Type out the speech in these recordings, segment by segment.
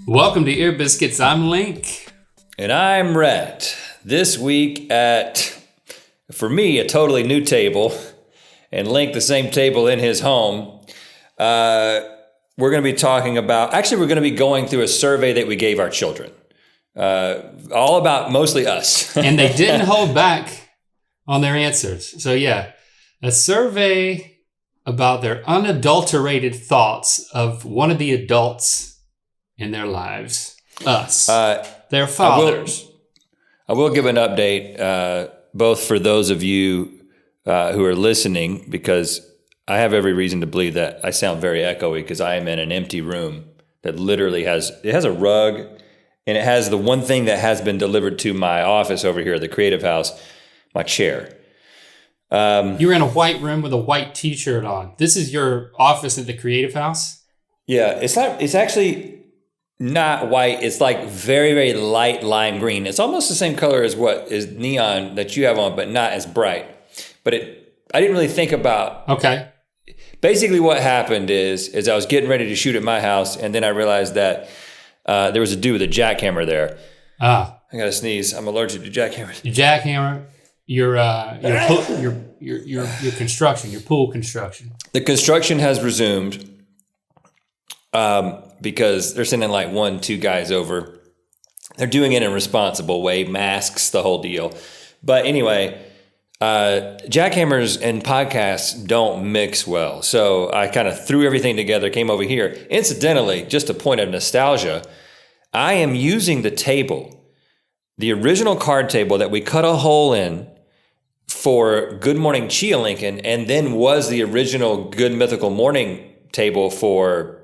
Welcome to Earbiscuits. I'm Link. And I'm Rhett. This week at, for me, a totally new table, and Link the same table in his home. We're going to be talking about, actually we're going to be going through a survey that we gave our children. All about mostly us. And they didn't hold back on their answers. So yeah, a survey about their unadulterated thoughts of one of the adults in their lives. Us. Their fathers. I will give an update, both for those of you who are listening, because I have every reason to believe that I sound very echoey because I am in an empty room that literally has a rug, and it has the one thing that has been delivered to my office over here at the Creative House, my chair. You're in a white room with a white t-shirt on. This is your office at the Creative House? Yeah, it's actually not white. It's like very, very light lime green. It's almost the same color as what is neon that you have on, but not as bright. But I didn't really think about. Okay. Basically what happened is I was getting ready to shoot at my house, and then I realized that there was a dude with a jackhammer there. I gotta sneeze. I'm allergic to jackhammers. Jackhammer, your construction, your pool construction. The construction has resumed. Because they're sending like 1-2 guys over. They're doing it in a responsible way, masks, the whole deal. But anyway, jackhammers and podcasts don't mix well. So I kind of threw everything together, came over here. Incidentally, just a point of nostalgia, I am using the table, the original card table that we cut a hole in for Good Morning Chia Lincoln, and then was the original Good Mythical Morning table for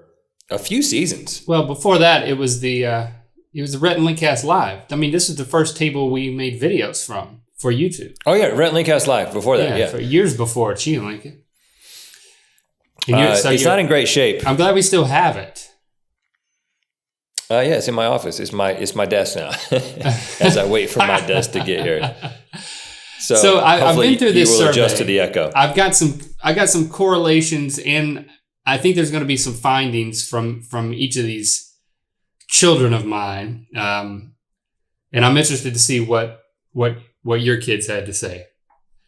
a few seasons. Well, before that, it was the Rhett and Linkcast Live. I mean, this is the first table we made videos from for YouTube. Oh yeah, Rhett and Linkcast Live before that. Yeah, for years before Chia Lincoln. It's not in great shape. I'm glad we still have it. Yeah, it's in my office. It's my desk now. As I wait for my desk to get here. So I've been through this survey. You will adjust to the echo. I got some correlations, and I think there's going to be some findings from each of these children of mine, and I'm interested to see what your kids had to say.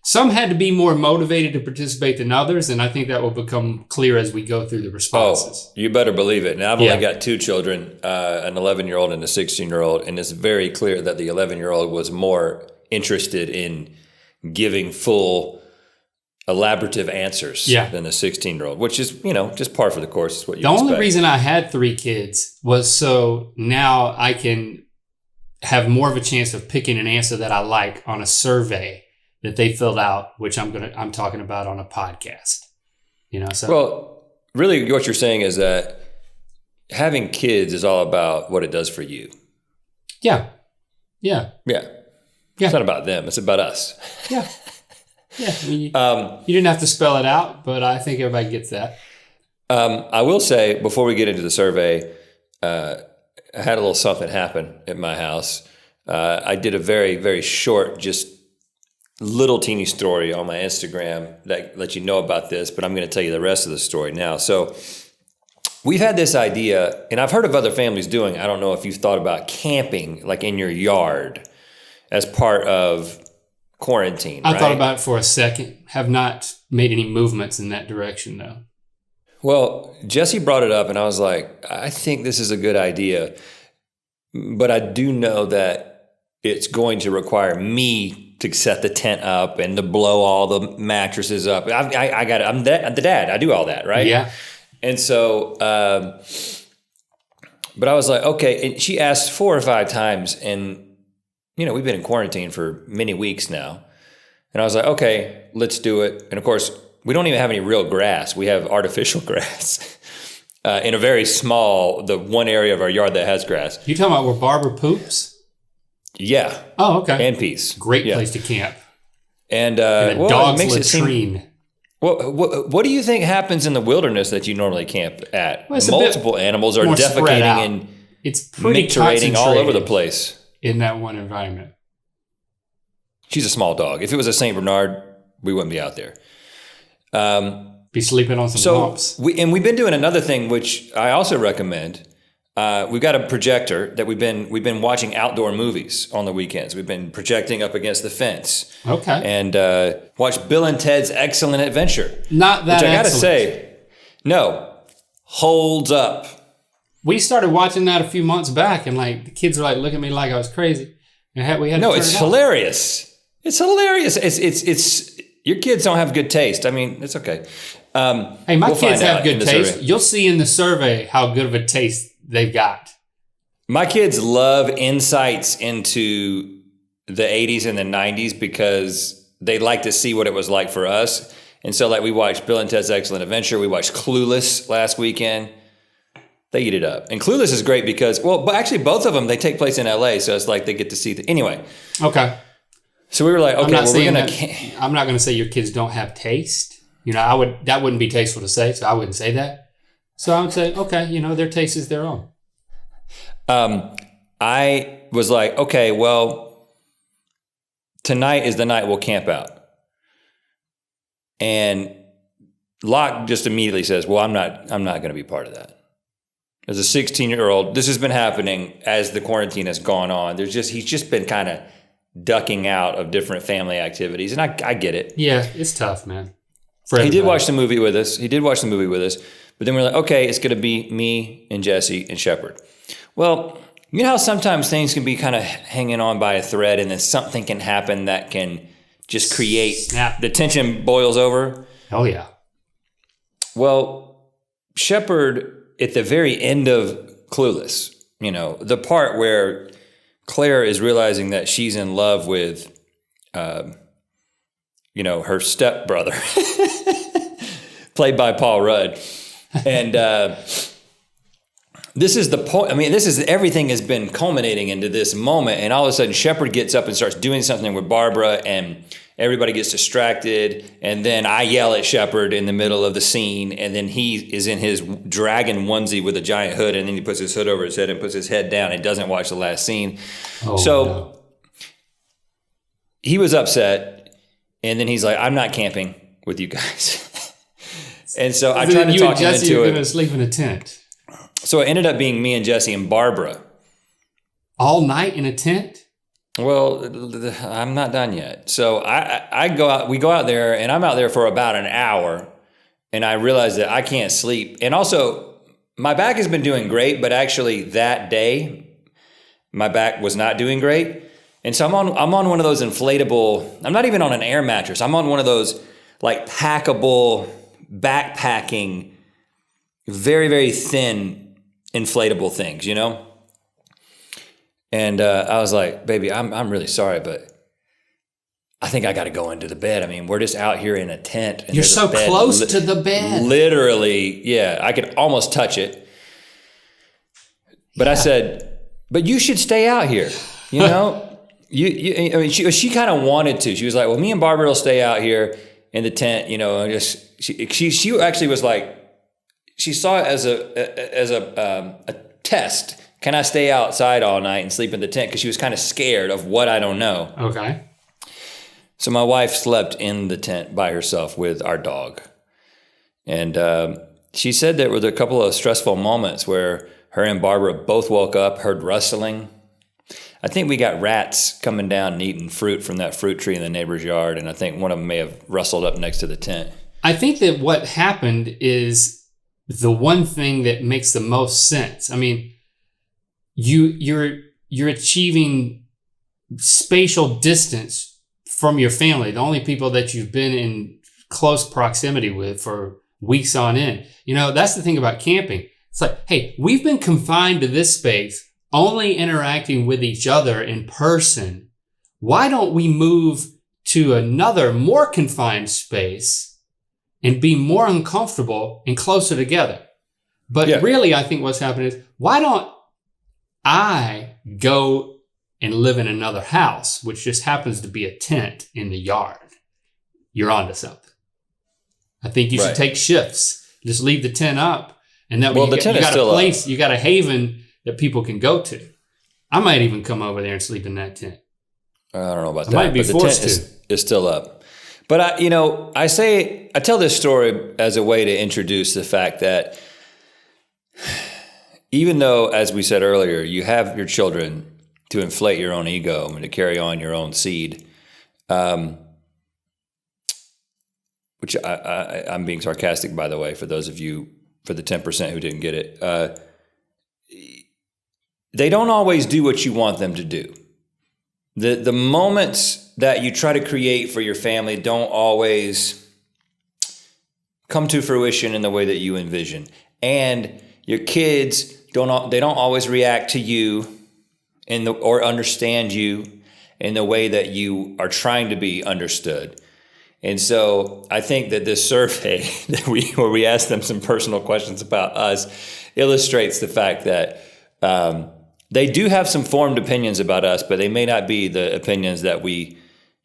Some had to be more motivated to participate than others, and I think that will become clear as we go through the responses. Oh, you better believe it. Now, I've only got 2 children, an 11-year-old and a 16-year-old, and it's very clear that the 11-year-old was more interested in giving full elaborative answers than the 16-year-old, which is, just par for the course. Is what you expect. The only reason I had 3 kids was so now I can have more of a chance of picking an answer that I like on a survey that they filled out, which I'm talking about on a podcast. Well, really what you're saying is that having kids is all about what it does for you. Yeah. It's not about them, it's about us. Yeah. Yeah, I mean, you didn't have to spell it out, but I think everybody gets that. I will say, before we get into the survey, I had a little something happen at my house. I did a very, very short, just little teeny story on my Instagram that lets you know about this, but I'm going to tell you the rest of the story now. So we've had this idea, and I've heard of other families doing, I don't know if you've thought about camping, like in your yard, as part of quarantine. I thought about it for a second. Have not made any movements in that direction, though. Well, Jesse brought it up, and I was like, I think this is a good idea, but I do know that it's going to require me to set the tent up and to blow all the mattresses up. I got it. I'm the dad. I do all that, right? Yeah. And so, but I was like, okay. And she asked 4 or 5 times, and we've been in quarantine for many weeks now. And I was like, okay, let's do it. And of course, we don't even have any real grass. We have artificial grass in a very small, the one area of our yard that has grass. You talking about where Barbara poops? Yeah. Oh, okay. And pees. Great place to camp. And the dog's latrine. What do you think happens in the wilderness that you normally camp at? Well, multiple animals are defecating and it's pretty micturating all over the place. In that one environment. She's a small dog. If it was a St. Bernard, we wouldn't be out there. Be sleeping on some lumps. We've been doing another thing, which I also recommend. We've got a projector that we've been watching outdoor movies on the weekends. We've been projecting up against the fence. Okay. And watch Bill and Ted's Excellent Adventure. Not that which I excellent. gotta say, no, holds up. We started watching that a few months back, and like the kids were like looking at me like I was crazy. And we had to turn it's it hilarious. It's hilarious. It's your kids don't have good taste. I mean, it's okay. Hey, my kids have good taste. You'll see in the survey how good of a taste they've got. My kids love insights into the 80s and the 90s because they like to see what it was like for us. And so like we watched Bill and Ted's Excellent Adventure. We watched Clueless last weekend. They eat it up. And Clueless is great because, but actually both of them, they take place in LA. So it's like they get to see anyway. Okay. So we were like, okay, I'm not going to say your kids don't have taste. That wouldn't be tasteful to say. So I wouldn't say that. So I would say, okay, their taste is their own. I was like, okay, well, tonight is the night we'll camp out. And Locke just immediately says, well, I'm not going to be part of that. As a 16-year-old, this has been happening as the quarantine has gone on. He's just been kind of ducking out of different family activities. And I get it. Yeah, it's tough, man. He did watch the movie with us. But then we're like, okay, it's going to be me and Jesse and Shepard. Well, you know how sometimes things can be kind of hanging on by a thread and then something can happen that can just create the tension boils over? Oh, yeah. Well, Shepard, at the very end of Clueless, the part where Claire is realizing that she's in love with, her stepbrother, played by Paul Rudd. And this is the point. I mean, everything has been culminating into this moment. And all of a sudden, Shepard gets up and starts doing something with Barbara, and everybody gets distracted. And then I yell at Shepard in the middle of the scene. And then he is in his dragon onesie with a giant hood. And then he puts his hood over his head and puts his head down and doesn't watch the last scene. No. He was upset. And then he's like, I'm not camping with you guys. And so I tried to talk him into it. You and Jesse are going to sleep in a tent. So it ended up being me and Jesse and Barbara. All night in a tent? Well, I'm not done yet. So we go out there, and I'm out there for about an hour, and I realize that I can't sleep. And also, my back has been doing great, but actually that day, my back was not doing great. And so I'm on one of those inflatable, I'm not even on an air mattress. I'm on one of those like packable, backpacking, very, very thin inflatable things, And I was like, baby, I'm really sorry, but I think I got to go into the bed. I mean, we're just out here in a tent. And you're so close to the bed. Literally, yeah, I could almost touch it. But I said, but you should stay out here, she kind of wanted to. She was like, well, me and Barbara will stay out here in the tent, and just she actually was like, she saw it as a test. Can I stay outside all night and sleep in the tent? Because she was kind of scared of what I don't know. Okay. So my wife slept in the tent by herself with our dog. And she said there were a couple of stressful moments where her and Barbara both woke up, heard rustling. I think we got rats coming down and eating fruit from that fruit tree in the neighbor's yard. And I think one of them may have rustled up next to the tent. I think that what happened is the one thing that makes the most sense. I mean, you're achieving spatial distance from your family, the only people that you've been in close proximity with for weeks on end. That's the thing about camping. It's like, hey, we've been confined to this space, only interacting with each other in person. Why don't we move to another more confined space and be more uncomfortable and closer together? But really, I think what's happening is, why don't I go and live in another house, which just happens to be a tent in the yard? You're onto something. I think you should take shifts. Just leave the tent up, and that way you got a place, you got a haven that people can go to. I might even come over there and sleep in that tent. I don't know about that. I might be forced to. The tent is still up. But I tell this story as a way to introduce the fact that even though, as we said earlier, you have your children to inflate your own ego and to carry on your own seed, which I'm being sarcastic, by the way, for those of you, for the 10% who didn't get it, they don't always do what you want them to do. The moments that you try to create for your family don't always come to fruition in the way that you envision. And your kids don't always react to you or understand you in the way that you are trying to be understood. And so I think that this survey where we asked them some personal questions about us illustrates the fact that they do have some formed opinions about us, but they may not be the opinions that we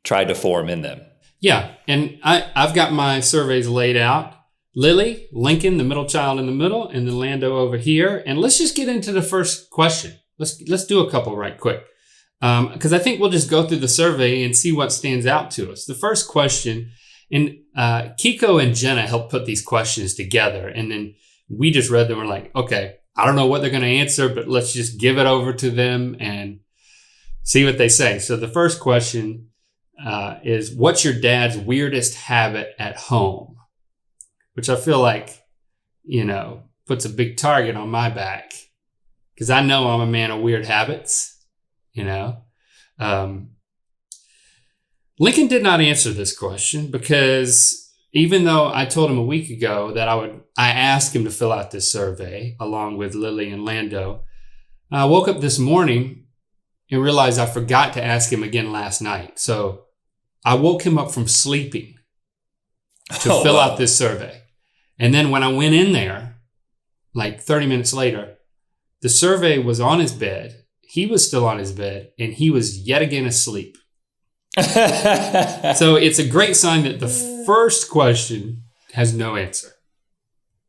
tried to form in them. Yeah, and I've got my surveys laid out. Lily, Lincoln, the middle child in the middle, and then Lando over here. And let's just get into the first question. Let's do a couple right quick. Because I think we'll just go through the survey and see what stands out to us. The first question, and Kiko and Jenna helped put these questions together, and then we just read them. We're like, okay, I don't know what they're going to answer, but let's just give it over to them and see what they say. So the first question is, what's your dad's weirdest habit at home? Which I feel like, puts a big target on my back, because I know I'm a man of weird habits. Lincoln did not answer this question, because even though I told him a week ago that I asked him to fill out this survey along with Lily and Lando, I woke up this morning and realized I forgot to ask him again last night. So I woke him up from sleeping to fill out this survey. And then when I went in there, like 30 minutes later, the survey was on his bed. He was still on his bed, and he was yet again asleep. So it's a great sign that the first question has no answer.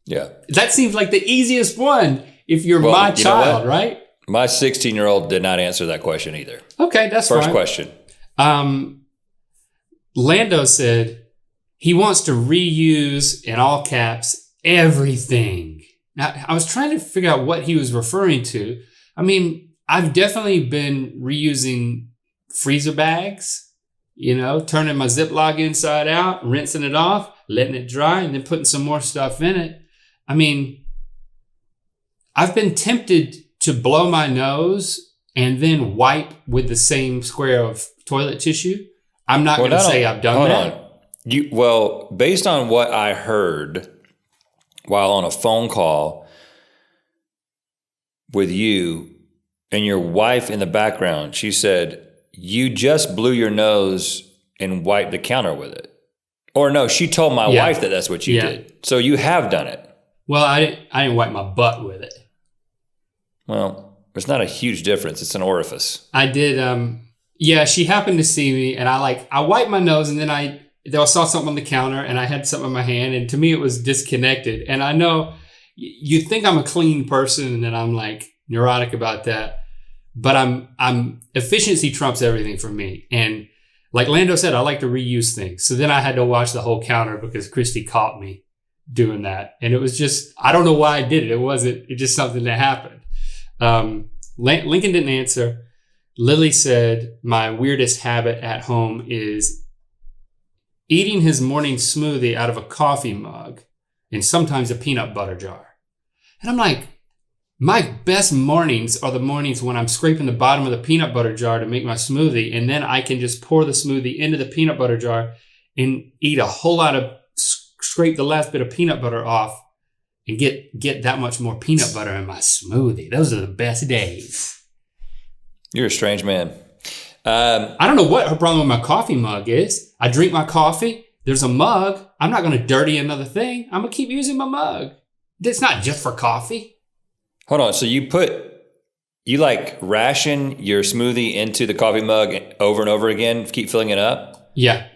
Yeah. That seems like the easiest one if you're my child, right? My 16-year-old did not answer that question either. Okay, that's First fine. question. Lando said he wants to reuse, in all caps, everything. Now, I was trying to figure out what he was referring to. I mean, I've definitely been reusing freezer bags, turning my Ziploc inside out, rinsing it off, letting it dry, and then putting some more stuff in it. I mean, I've been tempted to blow my nose and then wipe with the same square of toilet tissue. I'm not going to say I've done that. Based on what I heard while on a phone call with you and your wife in the background, she said, you just blew your nose and wiped the counter with it. Or no, she told my wife that that's what you did. So you have done it. Well, I didn't wipe my butt with it. Well, there's not a huge difference. It's an orifice. I did. She happened to see me, and I wiped my nose, and then I saw something on the counter, and I had something in my hand, and to me it was disconnected. And I know you think I'm a clean person, and that I'm like neurotic about that, but I'm efficiency trumps everything for me. And like Lando said, I like to reuse things. So then I had to wash the whole counter because Christy caught me doing that, and it was just, I don't know why I did it. It's just something that happened. Lincoln didn't answer. Lily said, my weirdest habit at home is eating his morning smoothie out of a coffee mug and sometimes a peanut butter jar. And I'm like, my best mornings are the mornings when I'm scraping the bottom of the peanut butter jar to make my smoothie, and then I can just pour the smoothie into the peanut butter jar and eat a whole lot of, scrape the last bit of peanut butter off and get that much more peanut butter in my smoothie. Those are the best days. You're a strange man. I don't know what her problem with my coffee mug is. I drink my coffee. There's a mug. I'm not going to dirty another thing. I'm going to keep using my mug. It's not just for coffee. Hold on. So you ration your smoothie into the coffee mug over and over again, keep filling it up? Yeah.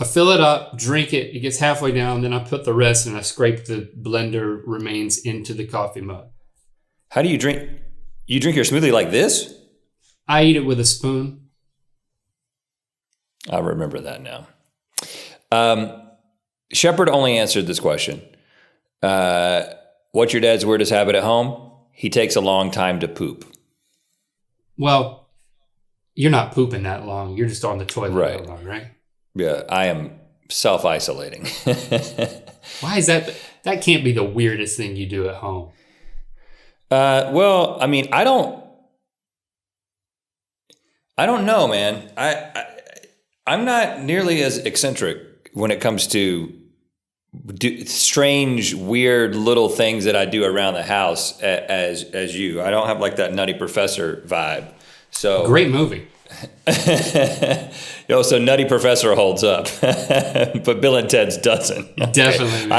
I fill it up, drink it. It gets halfway down. Then I put the rest and I scrape the blender remains into the coffee mug. How do you drink? You drink your smoothie like this? I eat it with a spoon. I remember that now. Shepard only answered this question. What's your dad's weirdest habit at home? He takes a long time to poop. Well, you're not pooping that long. You're just on the toilet Right. that long, right? Yeah, I am self-isolating. Why is that? That can't be the weirdest thing you do at home. Well, I mean, I don't know, man. I'm not nearly as eccentric when it comes to strange, weird little things that I do around the house as you. I don't have like that Nutty Professor vibe. So great movie. So Nutty Professor holds up, but Bill and Ted's doesn't. Definitely.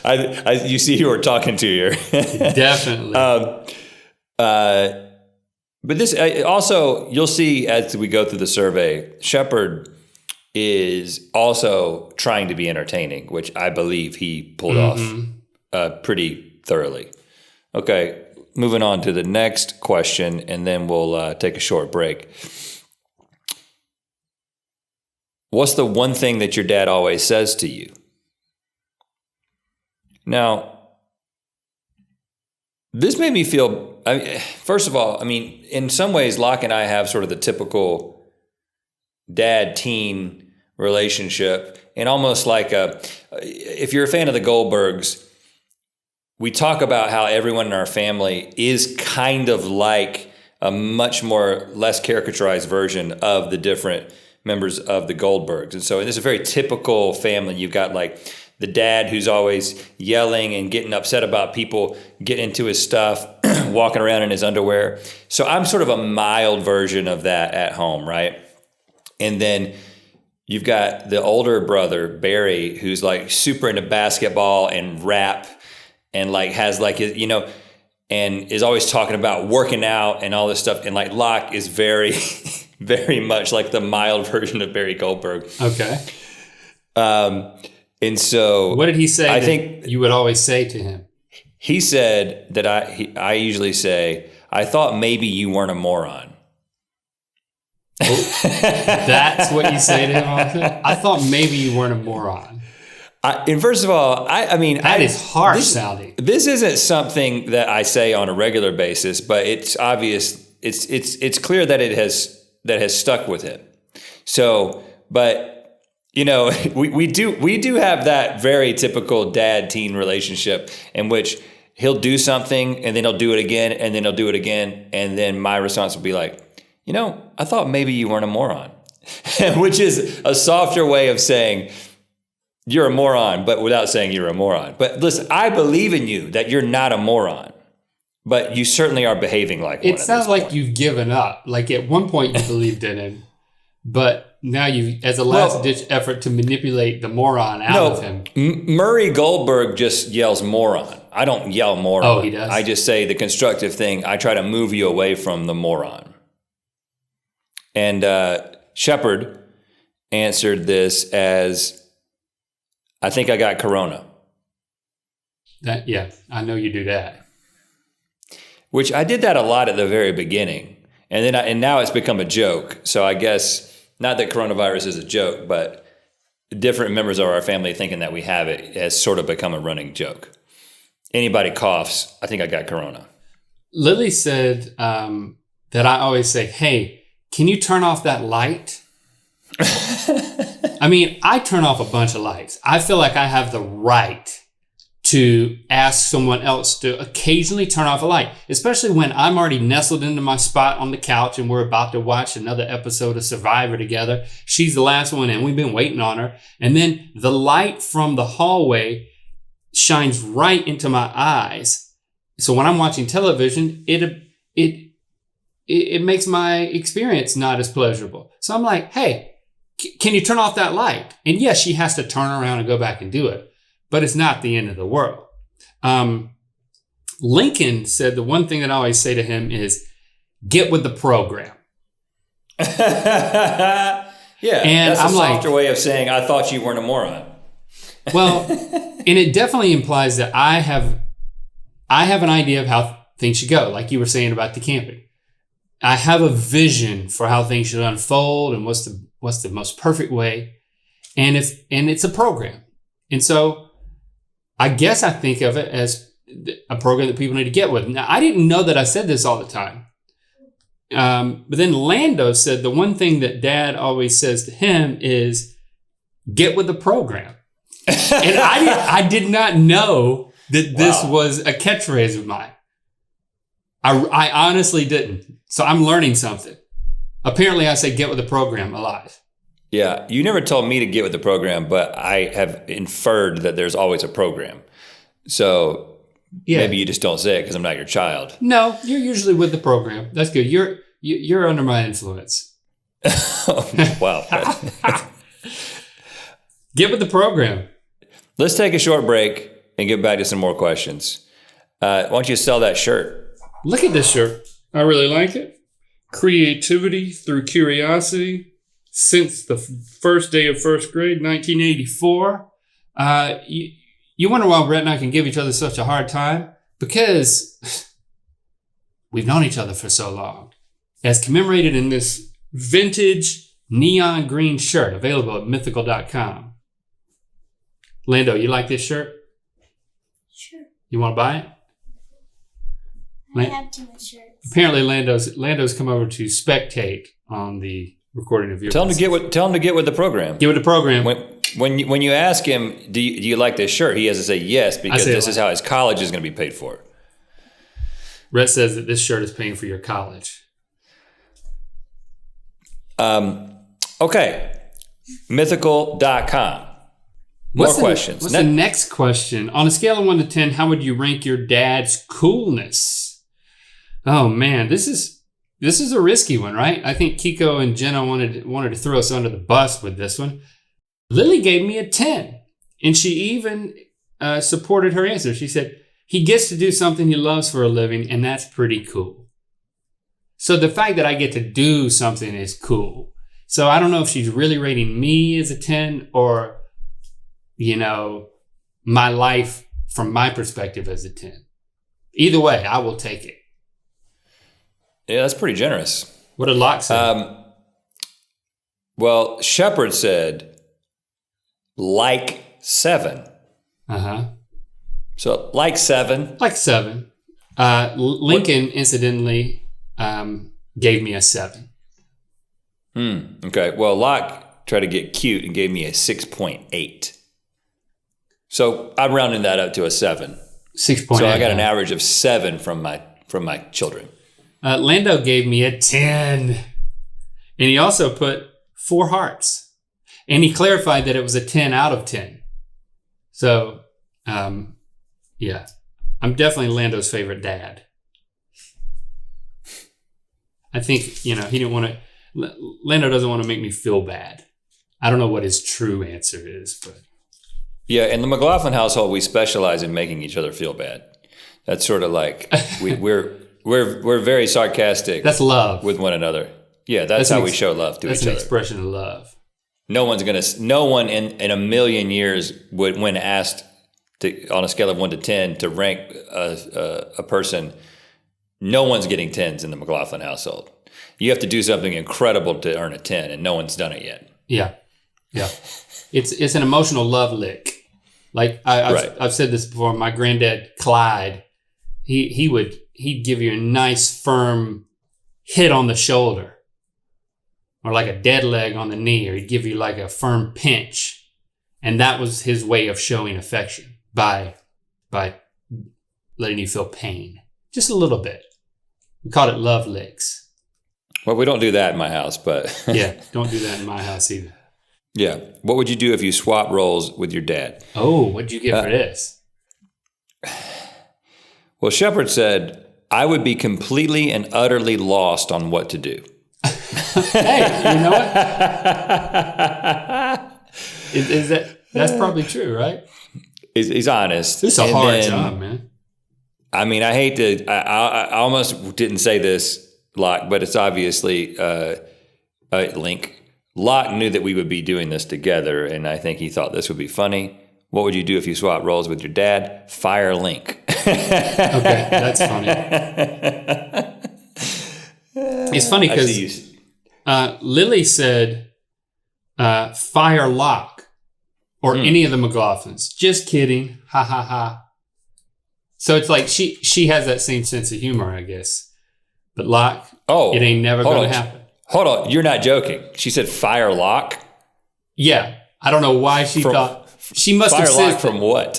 I you see who we're talking to here. Definitely. But this also, you'll see as we go through the survey, Shepard is also trying to be entertaining, which I believe he pulled off pretty thoroughly. Okay, moving on to the next question, and then we'll take a short break. What's the one thing that your dad always says to you? Now, this made me feel, first of all, I mean, in some ways, Locke and I have sort of the typical dad-teen relationship, and almost like if you're a fan of the Goldbergs, we talk about how everyone in our family is kind of like a much more less caricaturized version of the different members of the Goldbergs. And so it's a very typical family. You've got like the dad who's always yelling and getting upset about people getting into his stuff, walking around in his underwear. So I'm sort of a mild version of that at home, right? And then you've got the older brother, Barry, who's like super into basketball and rap and like has like, you know, and is always talking about working out and all this stuff. And like Locke is very, very much like the mild version of Barry Goldberg. Okay. And so what did he say? I think you would always say to him. He said that I usually say, I thought maybe you weren't a moron. Oh, that's what you say to him often? I thought maybe you weren't a moron. And first of all, I mean, that is harsh sounding. This isn't something that I say on a regular basis, but it's obvious. It's clear that it has stuck with him. So, but you know, we do have that very typical dad-teen relationship in which he'll do something and then he'll do it again and then he'll do it again, and then my response will be like, you know, I thought maybe you weren't a moron, which is a softer way of saying you're a moron, but without saying you're a moron. But listen, I believe in you that you're not a moron, but you certainly are behaving like one. It sounds like you've given up. Like at one point you believed in him, but now you, as a last-ditch effort to manipulate the moron out of him. Murray Goldberg just yells moron. I don't yell moron. Oh, he does? I just say the constructive thing. I try to move you away from the moron. And Shepard answered this as, I think I got corona. Yeah, I know you do that. Which I did that a lot at the very beginning. And then and now it's become a joke. So I guess, not that coronavirus is a joke, but different members of our family thinking that we have it has sort of become a running joke. Anybody coughs, I think I got corona. Lily said that I always say, hey, can you turn off that light? I mean, I turn off a bunch of lights. I feel like I have the right to ask someone else to occasionally turn off a light, especially when I'm already nestled into my spot on the couch and we're about to watch another episode of Survivor together. She's the last one and we've been waiting on her. And then the light from the hallway shines right into my eyes. So when I'm watching television, it makes my experience not as pleasurable. So I'm like, hey, can you turn off that light? And yes, she has to turn around and go back and do it, but it's not the end of the world. Lincoln said the one thing that I always say to him is, get with the program. Yeah, and that's I'm a softer like, way of saying, I thought you weren't a moron. Well, and it definitely implies that I have an idea of how things should go, like you were saying about the camping. I have a vision for how things should unfold and what's the most perfect way. and it's a program. And so I guess I think of it as a program that people need to get with. Now, I didn't know that I said this all the time. But then Lando said the one thing that Dad always says to him is get with the program. And I did not know that this was a catchphrase of mine. I honestly didn't. So I'm learning something. Apparently I say get with the program a lot. Yeah, you never told me to get with the program, but I have inferred that there's always a program. So maybe you just don't say it because I'm not your child. No, you're usually with the program. That's good. You're under my influence. Wow. Get with the program. Let's take a short break and get back to some more questions. Why don't you sell that shirt? Look at this shirt. I really like it. Creativity through curiosity. Since the first day of first grade, 1984. You wonder why Brett and I can give each other such a hard time? Because we've known each other for so long. As commemorated in this vintage neon green shirt available at mythical.com. Lando, you like this shirt? Sure. You want to buy it? I have too much shirts. Apparently Lando's come over to spectate on the recording of your. Tell him to get with the program. Get with the program. When you ask him, do you like this shirt? He has to say yes because this is how his college is going to be paid for. Rhett says that this shirt is paying for your college. Okay. Mythical.com. More questions. What's the next question? On a scale of 1 to 10, how would you rank your dad's coolness? Oh man, this is a risky one, right? I think Kiko and Jenna wanted to throw us under the bus with this one. Lily gave me a 10, and she even supported her answer. She said, he gets to do something he loves for a living, and that's pretty cool. So the fact that I get to do something is cool. So I don't know if she's really rating me as a 10 or, my life from my perspective as a 10. Either way, I will take it. Yeah, that's pretty generous. What did Locke say? Well, Shepard said, like 7. Uh-huh. So, like 7. Like 7. Lincoln, incidentally, gave me a 7. Okay. Well, Locke tried to get cute and gave me a 6.8. So, I'm rounding that up to a 7. 6.8. So, I got an average of 7 from my children. Lando gave me a 10. And he also put 4 hearts. And he clarified that it was a 10 out of 10. So, yeah. I'm definitely Lando's favorite dad. I think, he didn't want to... Lando doesn't want to make me feel bad. I don't know what his true answer is, but... Yeah, in the McLaughlin household, we specialize in making each other feel bad. That's sort of like... We're very sarcastic. That's love with one another. Yeah, that's how we show love to each other. That's an expression of love. No one in a million years would, when asked on a scale of 1 to 10 to rank a person, no one's getting 10s in the McLaughlin household. You have to do something incredible to earn a 10, and no one's done it yet. Yeah. It's an emotional love lick. Like I've said this before. My granddad Clyde, he'd give you a nice firm hit on the shoulder, or like a dead leg on the knee, or he'd give you like a firm pinch, and that was his way of showing affection by letting you feel pain just a little bit. We called it love licks. Well, we don't do that in my house, but yeah, don't do that in my house either. Yeah. What would you do if you swap roles with your dad? Oh, what'd you get for this? Well, Shepard said, I would be completely and utterly lost on what to do. Hey, you know what? That's probably true, right? He's honest. It's a hard job, man. I mean, I hate to, I almost didn't say this, Locke, but it's obviously Link. Locke knew that we would be doing this together, and I think he thought this would be funny. What would you do if you swap roles with your dad? Fire Link. Okay, that's funny. It's funny because Lily said fire Locke. or any of the McLaughlins. Just kidding. Ha ha ha. So it's like she has that same sense of humor, I guess. But Locke, it ain't never going to happen. Hold on. You're not joking. She said fire Locke? Yeah. I don't know why she thought. She must have fire said. Locke from what?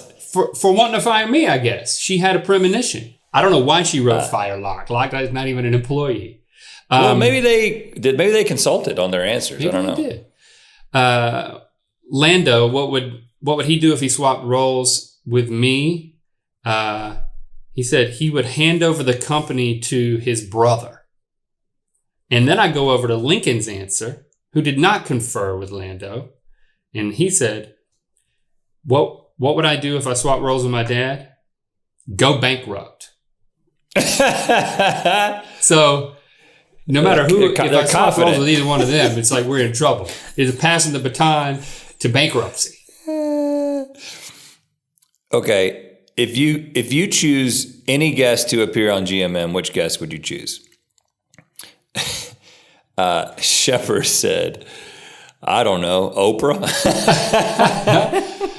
For wanting to fire me, I guess. She had a premonition. I don't know why she wrote fire Locke. Locke is not even an employee. Well, maybe they consulted on their answers. I don't know. They did. Lando, what would he do if he swapped roles with me? He said he would hand over the company to his brother. And then I go over to Lincoln's answer, who did not confer with Lando. And he said, what would I do if I swapped roles with my dad? Go bankrupt. So no matter who, if I swap roles with either one of them, it's like we're in trouble. It's passing the baton to bankruptcy. Okay. If you choose any guest to appear on GMM, which guest would you choose? Shepard said, I don't know, Oprah?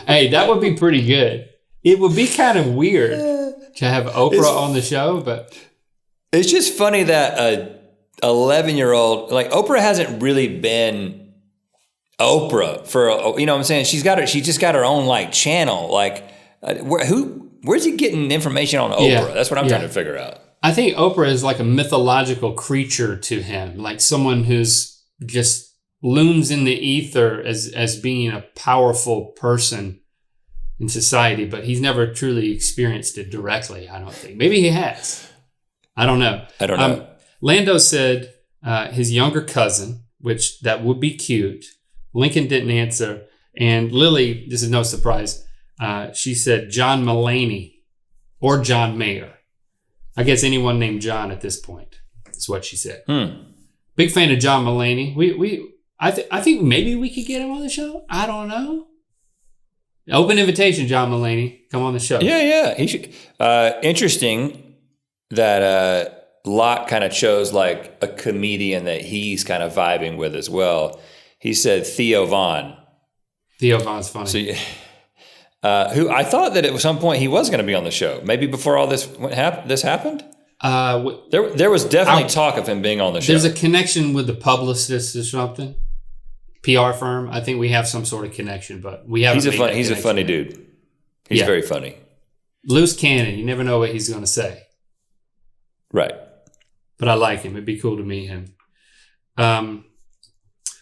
Hey, that would be pretty good. It would be kind of weird to have Oprah on the show, but... It's just funny that a 11-year-old... Like, Oprah hasn't really been Oprah for... You know what I'm saying? She just got her own, like, channel. Like, where's he getting information on Oprah? Yeah, That's what I'm trying to figure out. I think Oprah is like a mythological creature to him, like someone who's just looms in the ether as being a powerful person in society, but he's never truly experienced it directly, I don't think. Maybe he has. I don't know. Lando said his younger cousin, which that would be cute. Lincoln didn't answer. And Lily, this is no surprise, she said John Mulaney or John Mayer. I guess anyone named John at this point is what she said. Big fan of John Mulaney. I think maybe we could get him on the show. I don't know. Open invitation, John Mulaney. Come on the show. Yeah. He should. Interesting that Locke kind of chose like a comedian that he's kind of vibing with as well. He said Theo Von. Theo Von's funny. So, who I thought that at some point he was going to be on the show. Maybe before all this happened. There was definitely talk of him being on the show. There's a connection with the publicist or something. PR firm. I think we have some sort of connection, but we haven't. He's a funny dude. He's very funny. Loose cannon. You never know what he's going to say. Right. But I like him. It'd be cool to meet him.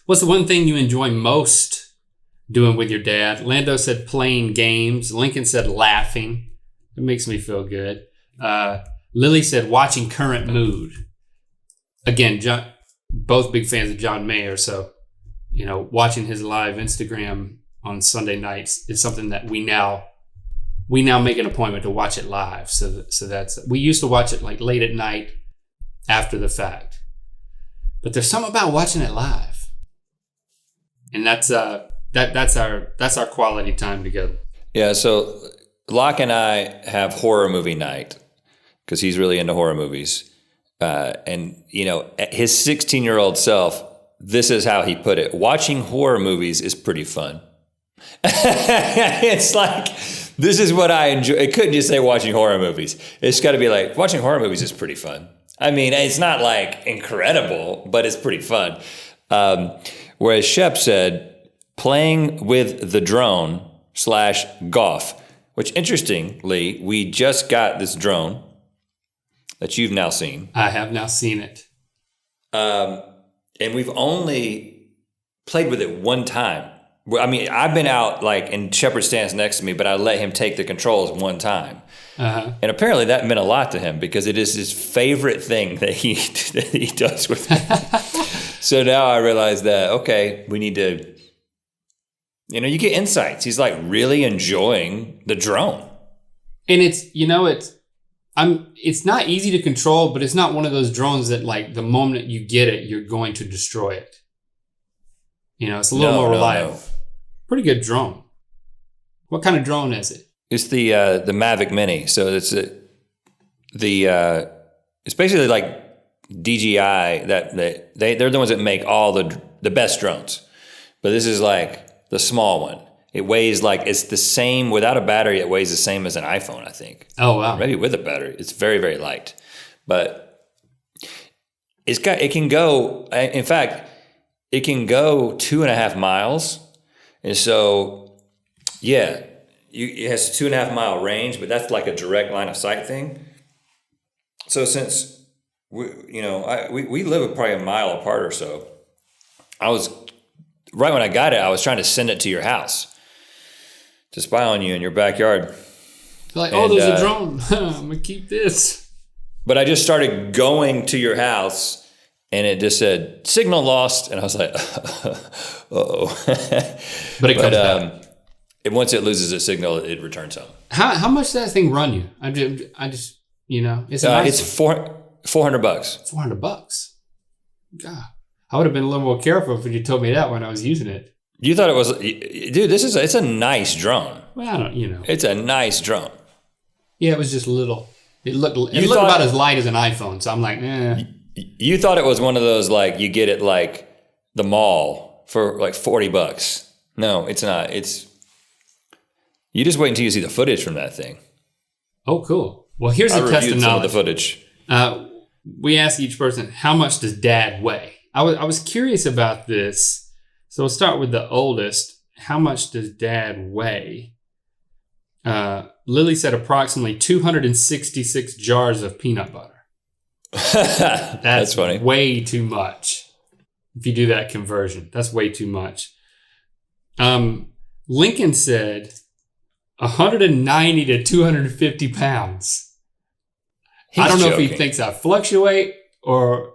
What's the one thing you enjoy most doing with your dad? Lando said playing games. Lincoln said laughing. It makes me feel good. Lily said watching Current Mood. Again, both big fans of John Mayer, so watching his live Instagram on Sunday nights is something that we now make an appointment to watch it live. So that's, we used to watch it like late at night after the fact, but there's something about watching it live, and that's our quality time together. Yeah. So Locke and I have horror movie night because he's really into horror movies, and his 16-year-old self. This is how he put it. Watching horror movies is pretty fun. It's like, this is what I enjoy. It couldn't just say watching horror movies. It's got to be like, watching horror movies is pretty fun. I mean, it's not like incredible, but it's pretty fun. Whereas Shep said, playing with the drone / golf, which interestingly, we just got this drone that you've now seen. I have now seen it. And we've only played with it one time. I mean, I've been out and Shepard stands next to me, but I let him take the controls one time. Uh-huh. And apparently that meant a lot to him because it is his favorite thing that he does with it. So now I realize that, okay, we need to, you get insights. He's like really enjoying the drone. And it's not easy to control, but it's not one of those drones that like the moment you get it, you're going to destroy it. It's a little more reliable. No. Pretty good drone. What kind of drone is it? It's the Mavic Mini. So it's it's basically like DJI that they're the ones that make all the best drones. But this is like the small one. It weighs like, it's the same, without a battery, it weighs the same as an iPhone, I think. Oh, wow. Maybe with a battery. It's very, very light. But it can go, in fact, it can go 2.5 miles. And so, yeah, it has a 2.5 mile range, but that's like a direct line of sight thing. So since we live probably a mile apart or so, right when I got it, I was trying to send it to your house to spy on you in your backyard. Like, there's a drone. I'm going to keep this. But I just started going to your house, and it just said, signal lost. And I was like, uh-oh. But it comes back. Once it loses its signal, it returns home. How much does that thing run you? I just it's it's $400. $400. God. I would have been a little more careful if you told me that when I was using it. You thought it was, dude, it's a nice drone. Well, I don't, It's a nice drone. Yeah, it was just little. It looked about as light as an iPhone. So I'm like, You thought it was one of those, like, you get it like the mall for like $40. No, it's not. You just wait until you see the footage from that thing. Oh, cool. Well, here's a test of knowledge. Some of the footage. We asked each person, how much does Dad weigh? I was curious about this. So we'll start with the oldest. How much does Dad weigh? Lily said approximately 266 jars of peanut butter. That's funny. Way too much. If you do that conversion, that's way too much. Lincoln said 190 to 250 pounds. I don't know if he thinks I fluctuate or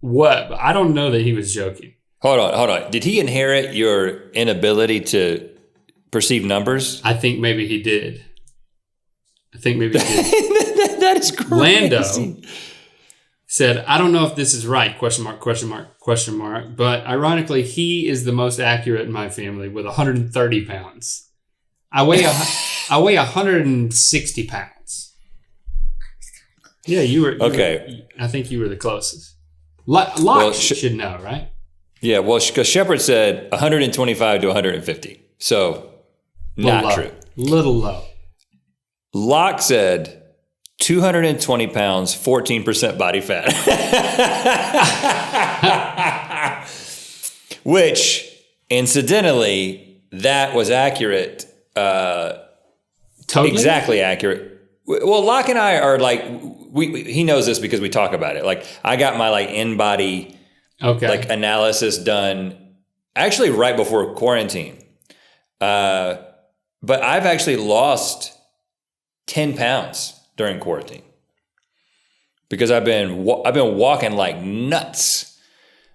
what, but I don't know that he was joking. Hold on. Did he inherit your inability to perceive numbers? I think maybe he did. That is crazy. Lando said, I don't know if this is right, question mark, but ironically, he is the most accurate in my family with 130 pounds. I weigh 160 pounds. Yeah, you were. Okay. I think you were the closest. Locke should know, right? Yeah, well, because Shepard said 125 to 150. So, not true. Little low. Locke said 220 pounds, 14% body fat. Which, incidentally, that was accurate. Totally? Exactly accurate. Well, Locke and I are like, he knows this because we talk about it. Like, I got my like in-body analysis done actually right before quarantine. But I've actually lost 10 pounds during quarantine because I've been walking like nuts.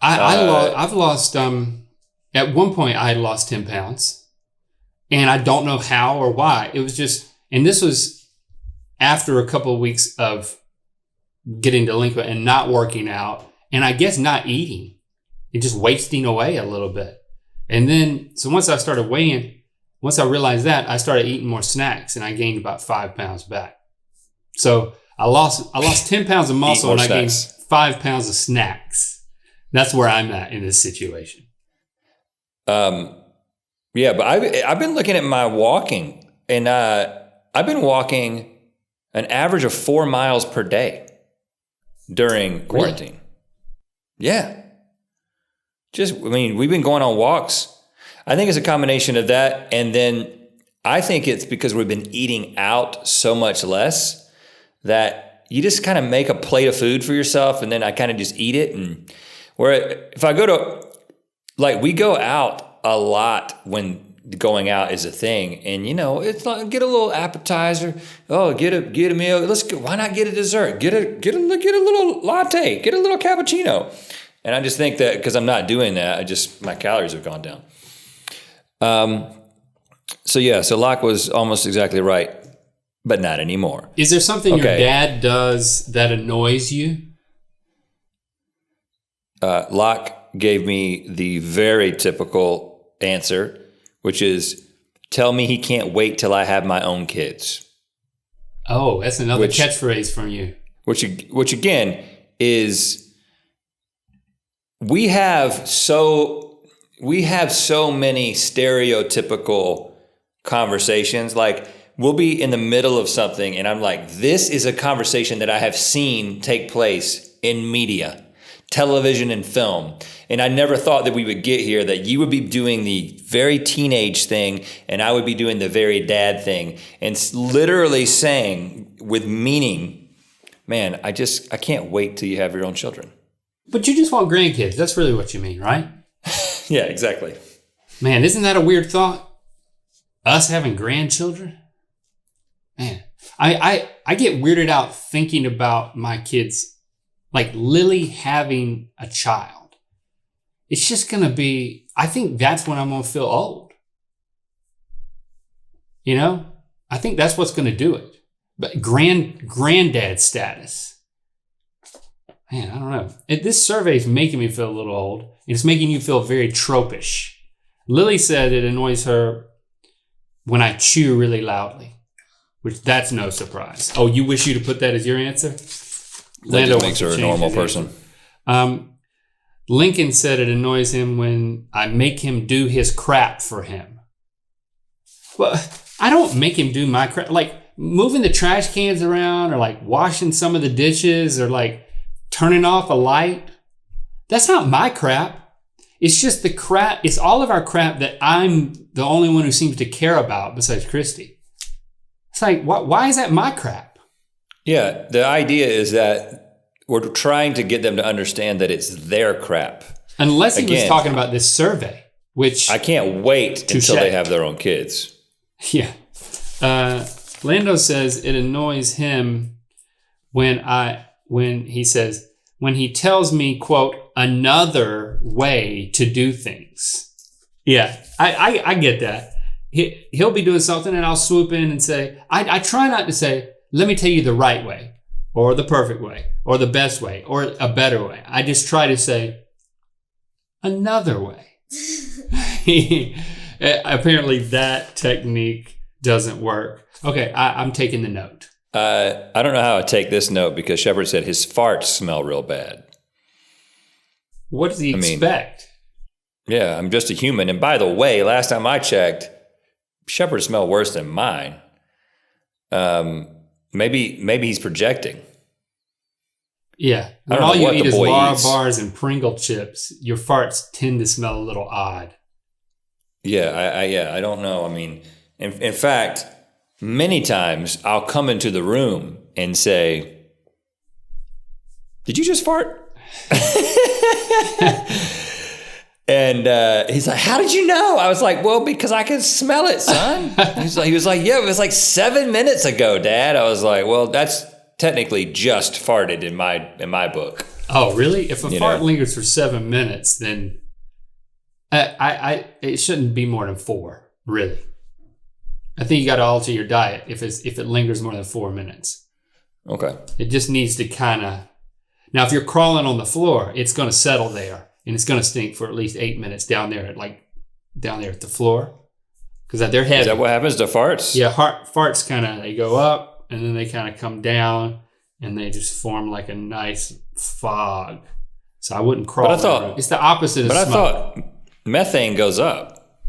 I've lost at one point I had lost 10 pounds and I don't know how or why. It was just, and this was after a couple of weeks of getting delinquent and not working out, and I guess not eating and just wasting away a little bit. And then, so once I started weighing, once I realized that, I started eating more snacks and I gained about 5 pounds back. So I lost 10 pounds of muscle and I gained 5 pounds of snacks. That's where I'm at in this situation. Yeah, but I've been looking at my walking, and I've been walking an average of 4 miles per day during quarantine. Really? Yeah. We've been going on walks. I think it's a combination of that, and then I think it's because we've been eating out so much less that you just kind of make a plate of food for yourself, and then I kind of just eat it. And where if I go to, like, we go out a lot when going out is a thing, and it's like get a little appetizer. Oh, get a meal. Let's go. Why not get a dessert? Get a little latte. Get a little cappuccino. And I just think that because I'm not doing that, my calories have gone down. So Locke was almost exactly right, but not anymore. Is there something your dad does that annoys you? Locke gave me the very typical answer, which is, tell me he can't wait till I have my own kids. Oh, that's another catchphrase from you. Which again is, we have we have so many stereotypical conversations. Like, we'll be in the middle of something and I'm like, this is a conversation that I have seen take place in media, television and film. And I never thought that we would get here, that you would be doing the very teenage thing and I would be doing the very dad thing. And literally saying with meaning, man, I can't wait till you have your own children. But you just want grandkids. That's really what you mean, right? Yeah, exactly. Man, isn't that a weird thought? Us having grandchildren? Man, I get weirded out thinking about my kids, like Lily having a child. It's just going to be, I think that's when I'm going to feel old. You know? I think that's what's going to do it. But granddad status. Man, I don't know. This survey is making me feel a little old. It's making you feel very tropish. Lily said it annoys her when I chew really loudly, which that's no surprise. Oh, you wish you to put that as your answer? That just makes her a normal person. Lincoln said it annoys him when I make him do his crap for him. Well, I don't make him do my crap. Like moving the trash cans around or like washing some of the dishes or like turning off a light. That's not my crap. It's just the crap. It's all of our crap that I'm the only one who seems to care about besides Christy. It's like, why is that my crap? Yeah, the idea is that we're trying to get them to understand that it's their crap. Unless he was talking about this survey, which I can't wait until they have their own kids. Yeah. Lando says it annoys him when he tells me, quote, another way to do things. Yeah, I get that. He'll be doing something and I'll swoop in and say, I try not to say, let me tell you the right way or the perfect way or the best way or a better way. I just try to say another way. Apparently that technique doesn't work. Okay, I'm taking the note. I don't know how to take this note because Shepard said his farts smell real bad. What does he expect? Yeah, I'm just a human. And by the way, last time I checked, Shepard smelled worse than mine. Maybe he's projecting. Yeah. When all you eat is Lara bars and Pringle chips, your farts tend to smell a little odd. Yeah, I don't know. I mean, in fact, many times I'll come into the room and say, did you just fart? And he's like, how did you know? I was like, well, because I can smell it, son. He was like, yeah, it was like 7 minutes ago, Dad. I was like, well, that's technically just farted in my book. Oh, really? If a fart lingers for 7 minutes, then it shouldn't be more than 4, really. I think you got to alter your diet if it lingers more than 4 minutes. Okay. It just needs to kind of. Now, if you're crawling on the floor, it's going to settle there, and it's going to stink for at least 8 minutes down there at the floor, because they're heavy. Is that what happens to farts? Yeah, farts they go up, and then they kind of come down, and they just form like a nice fog. So I wouldn't crawl. But I thought it's the opposite of smoke. But I thought methane goes up.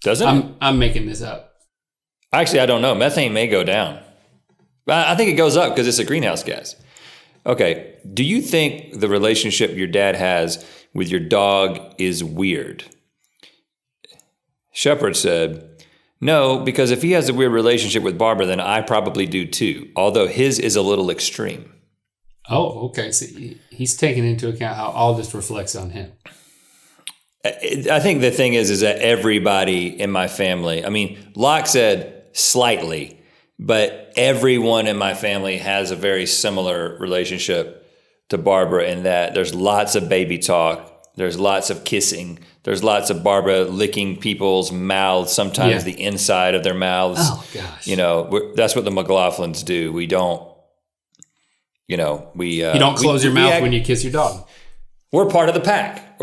Doesn't it? I'm making this up. Actually, I don't know. Methane may go down. I think it goes up because it's a greenhouse gas. Okay. Do you think the relationship your dad has with your dog is weird? Shepard said, no, because if he has a weird relationship with Barbara, then I probably do too, although his is a little extreme. Oh, okay. So he's taking into account how all this reflects on him. I think the thing is that everybody in my family, I mean, Locke said slightly, but everyone in my family has a very similar relationship to Barbara in that there's lots of baby talk, there's lots of kissing, there's lots of Barbara licking people's mouths, sometimes the inside of their mouths. Oh, gosh. That's what the McLaughlins do. We don't, you don't close your mouth when you kiss your dog. We're part of the pack.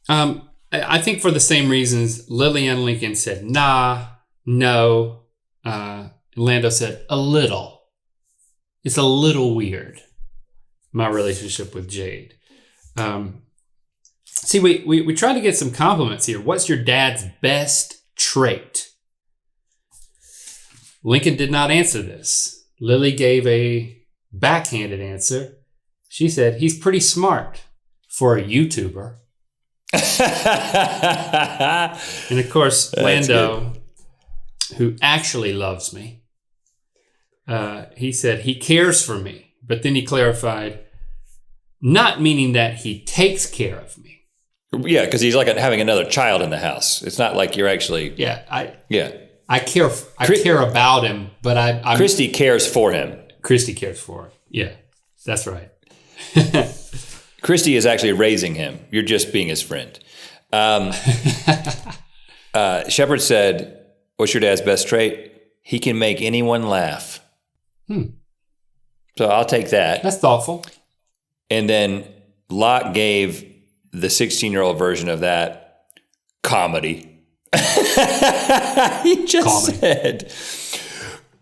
I think for the same reasons, Lily and Lincoln said, nah, no. Lando said, a little. It's a little weird, my relationship with Jade. See, See, we tried to get some compliments here. What's your dad's best trait? Lincoln did not answer this. Lily gave a backhanded answer. She said, he's pretty smart for a YouTuber. And of course, Lando, who actually loves me, he said he cares for me. But then he clarified, not meaning that he takes care of me. Yeah, because he's like having another child in the house. It's not like you're actually... I care about him, but I'm... Christy cares for him. Christy cares for him. Yeah, that's right. Christy is actually raising him. You're just being his friend. Shepard said, what's your dad's best trait? He can make anyone laugh. So I'll take that. That's thoughtful. And then Locke gave the 16-year-old version of that comedy. He just said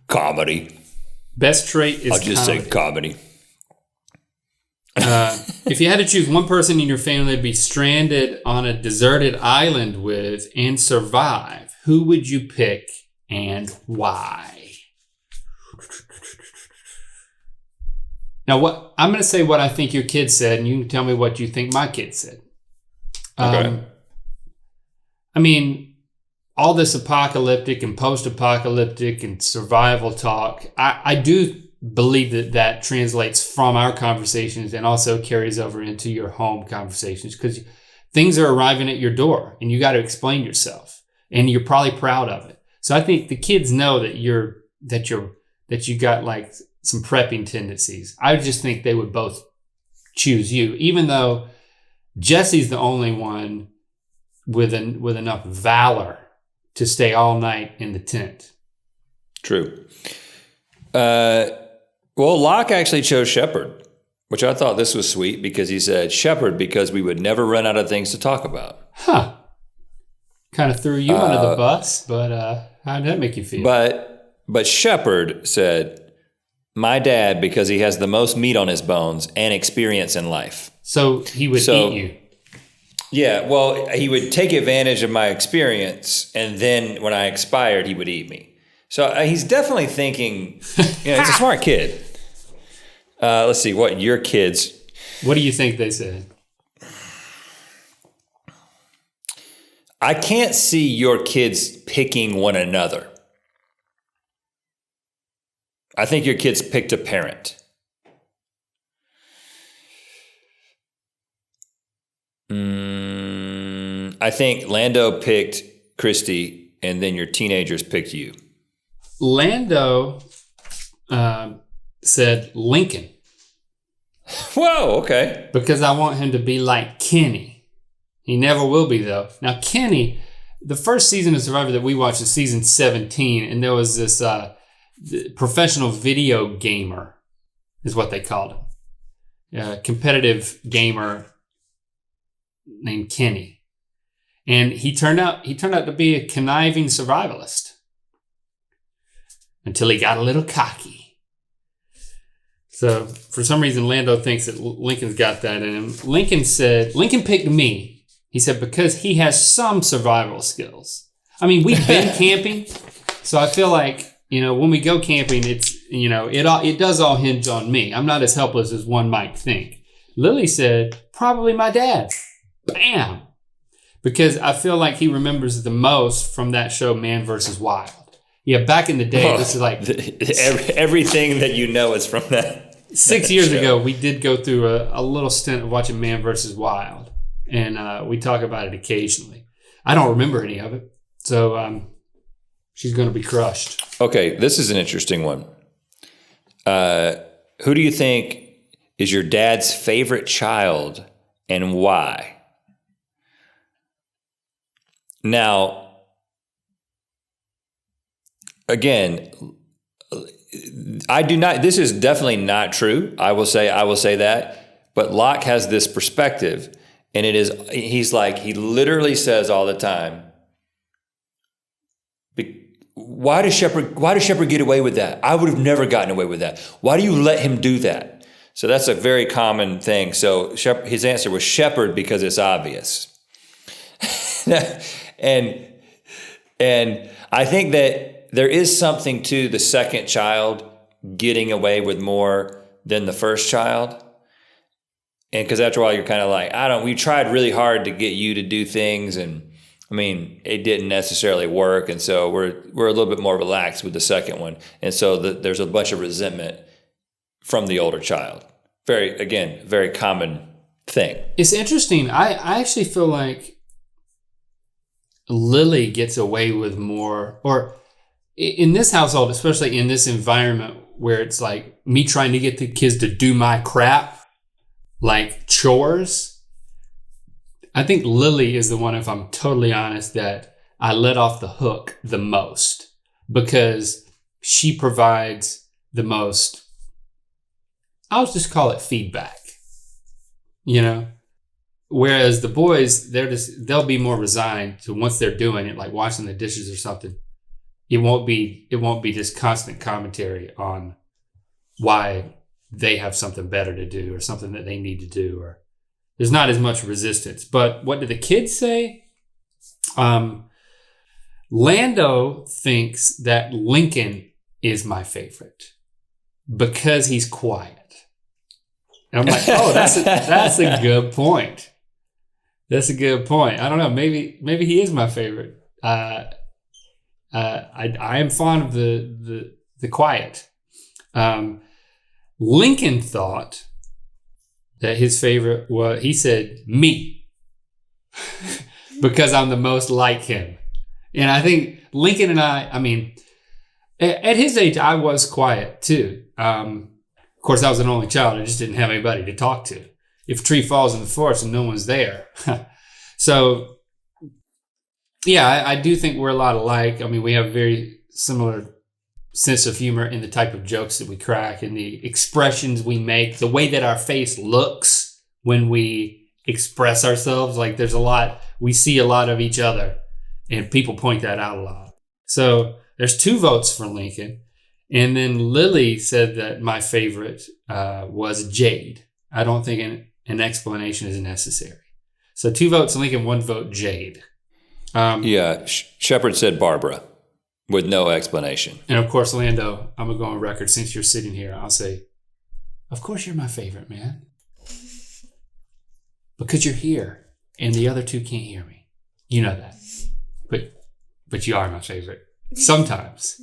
comedy. Best trait is I'll just say comedy. If you had to choose one person in your family to be stranded on a deserted island with and survive, who would you pick and why? Now, I'm going to say what I think your kid said, and you can tell me what you think my kid said. Okay. I mean, all this apocalyptic and post-apocalyptic and survival talk, I do believe that translates from our conversations and also carries over into your home conversations, because things are arriving at your door and you got to explain yourself, and you're probably proud of it. So I think the kids know that you got like some prepping tendencies. I just think they would both choose you, even though Jesse's the only one with enough valor to stay all night in the tent. True. Well, Locke actually chose Shepard, which I thought this was sweet because he said Shepard because we would never run out of things to talk about. Huh. Kind of threw you under the bus, but how did that make you feel? But Shepard said, my dad because he has the most meat on his bones and experience in life. So he would eat you. Yeah, well, he would take advantage of my experience, and then when I expired, he would eat me. So he's definitely thinking, he's a smart kid. Let's see, what your kids... What do you think they said? I can't see your kids picking one another. I think your kids picked a parent. I think Lando picked Christy, and then your teenagers picked you. Lando said Lincoln. Whoa, okay. Because I want him to be like Kenny. He never will be, though. Now, Kenny, the first season of Survivor that we watched is season 17, and there was this professional video gamer, is what they called him. A competitive gamer named Kenny. And he turned out to be a conniving survivalist until he got a little cocky. So for some reason, Lando thinks that Lincoln's got that in him. Lincoln picked me. He said, because he has some survival skills. I mean, we've been camping, so I feel like, when we go camping, it's, it does all hinge on me. I'm not as helpless as one might think. Lily said, probably my dad. Bam! Because I feel like he remembers the most from that show, Man vs. Wild. Yeah, back in the day, this is like... everything that you know is from that. 6 years ago, we did go through a little stint of watching Man vs. Wild. And we talk about it occasionally. I don't remember any of it. So she's going to be crushed. Okay, this is an interesting one. Who do you think is your dad's favorite child and why? Now, again, this is definitely not true. I will say that, but Locke has this perspective, and he literally says all the time, why does Shepard get away with that? I would have never gotten away with that. Why do you let him do that? So that's a very common thing. So his answer was shepherd because it's obvious. and I think that there is something to the second child getting away with more than the first child. And because after a while, you're kind of like, we tried really hard to get you to do things. And I mean, it didn't necessarily work. And so we're a little bit more relaxed with the second one. And so there's a bunch of resentment from the older child. Very common thing. It's interesting. I actually feel like Lily gets away with more, or in this household, especially in this environment where it's like me trying to get the kids to do my crap, like chores. I think Lily is the one, if I'm totally honest, that I let off the hook the most because she provides the most, I'll just call it feedback, Whereas the boys, they'll be more resigned to once they're doing it, like washing the dishes or something. It won't be this constant commentary on why they have something better to do or something that they need to do, or there's not as much resistance. But what do the kids say? Lando thinks that Lincoln is my favorite because he's quiet. And I'm like, oh, that's a good point. That's a good point. I don't know. Maybe he is my favorite. I am fond of the quiet. Lincoln thought that his favorite was, he said, me, because I'm the most like him. And I think Lincoln and I mean, at his age, I was quiet too. Of course, I was an only child. I just didn't have anybody to talk to. If a tree falls in the forest and no one's there. So, yeah, I do think we're a lot alike. I mean, we have very similar sense of humor in the type of jokes that we crack and the expressions we make, the way that our face looks when we express ourselves. Like we see a lot of each other, and people point that out a lot. So there's 2 votes for Lincoln. And then Lily said that my favorite was Jade. I don't think an explanation is necessary. So 2 votes Lincoln, 1 vote Jade. Shepard said Barbara with no explanation. And of course, Lando, I'm going to go on record since you're sitting here. I'll say, of course you're my favorite, man. Because you're here and the other 2 can't hear me. You know that. But you are my favorite. Sometimes,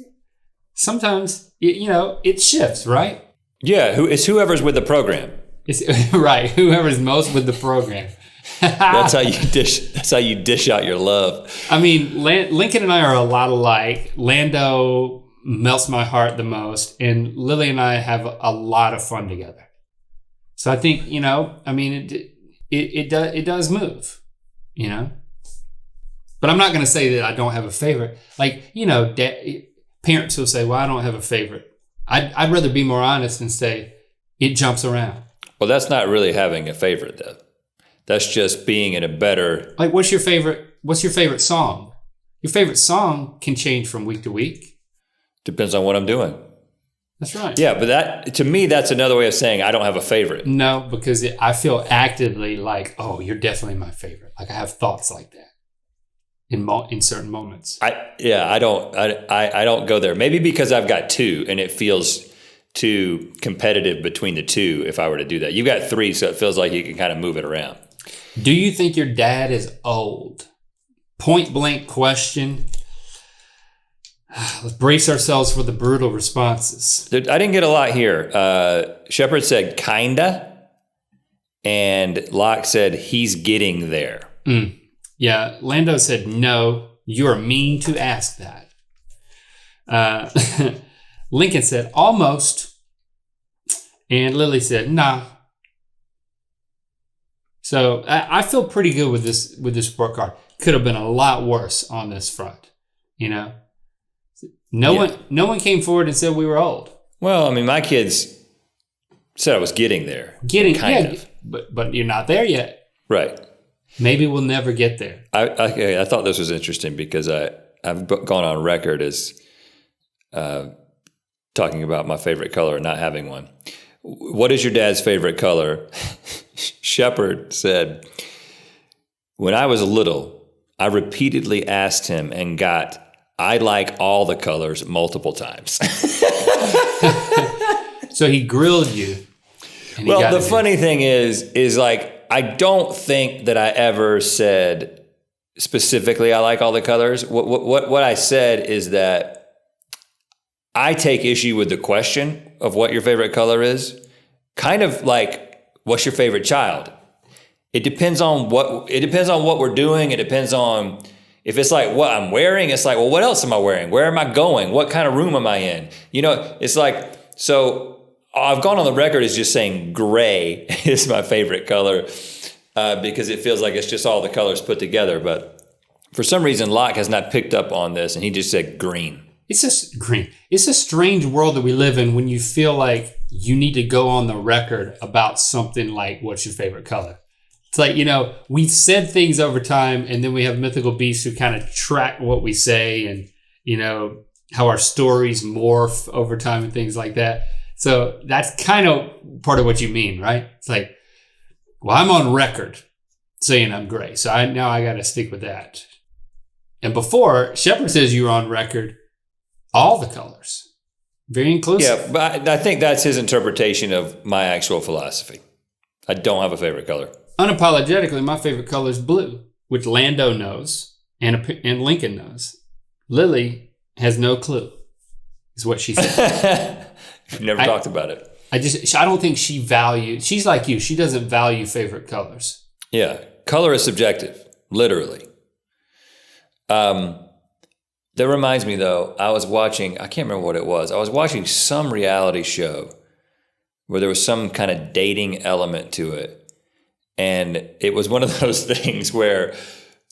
it shifts, right? Yeah, it's whoever's with the program. It's right. Whoever's most with the program. That's how you dish out your love. I mean, Lincoln and I are a lot alike. Lando melts my heart the most, and Lily and I have a lot of fun together. So I think it does move, But I'm not going to say that I don't have a favorite. Like, parents will say, well, I don't have a favorite. I'd rather be more honest and say it jumps around. Well, that's not really having a favorite, though. That's just being in a better... Like, what's your favorite song? Your favorite song can change from week to week. Depends on what I'm doing. That's right. Yeah, but to me, that's another way of saying I don't have a favorite. No, because I feel actively like, oh, you're definitely my favorite. Like, I have thoughts like that in certain moments. I don't go there. Maybe because I've got 2 and it feels too competitive between the 2 if I were to do that. You've got 3, so it feels like you can kind of move it around. Do you think your dad is old? Point blank question. Let's brace ourselves for the brutal responses. I didn't get a lot here. Shepard said kinda, and Locke said he's getting there. Yeah, Lando said no. You're mean to ask that. Lincoln said almost, and Lily said nah. So I feel pretty good with this report card. Could have been a lot worse on this front, No one came forward and said we were old. Well, I mean, my kids said I was getting there. Kind of. But you're not there yet. Right. Maybe we'll never get there. I thought this was interesting because I've gone on record as talking about my favorite color and not having one. What is your dad's favorite color? Shepard said, when I was little, I repeatedly asked him and got, I like all the colors multiple times. So he grilled you. Well, the funny thing is like, I don't think that I ever said specifically I like all the colors. What I said is that I take issue with the question of what your favorite color is. Kind of like, what's your favorite child? It depends on what we're doing. It depends on if it's like what I'm wearing. It's like, well, what else am I wearing? Where am I going? What kind of room am I in? You know, it's like, so I've gone on the record as just saying gray is my favorite color because it feels like it's just all the colors put together. But for some reason, Locke has not picked up on this, and he just said green. It's just green. It's a strange world that we live in when you feel like you need to go on the record about something like, what's your favorite color? It's like, you know, we've said things over time, and then we have mythical beasts who kind of track what we say and, you know, how our stories morph over time and things like that. So that's kind of part of what you mean, right? It's like, well, I'm on record saying I'm gray, so now I got to stick with that. And before, Shepard says you were on record all the colors. Very inclusive. Yeah, but I think that's his interpretation of my actual philosophy. I don't have a favorite color. Unapologetically, my favorite color is blue, which Lando knows and Lincoln knows. Lily has no clue, is what she said. We've never talked about it. I don't think she values, she's like you, she doesn't value favorite colors. Yeah, color is subjective, literally. That reminds me, though, I was watching, I can't remember what it was. I was watching some reality show where there was some kind of dating element to it. And it was one of those things where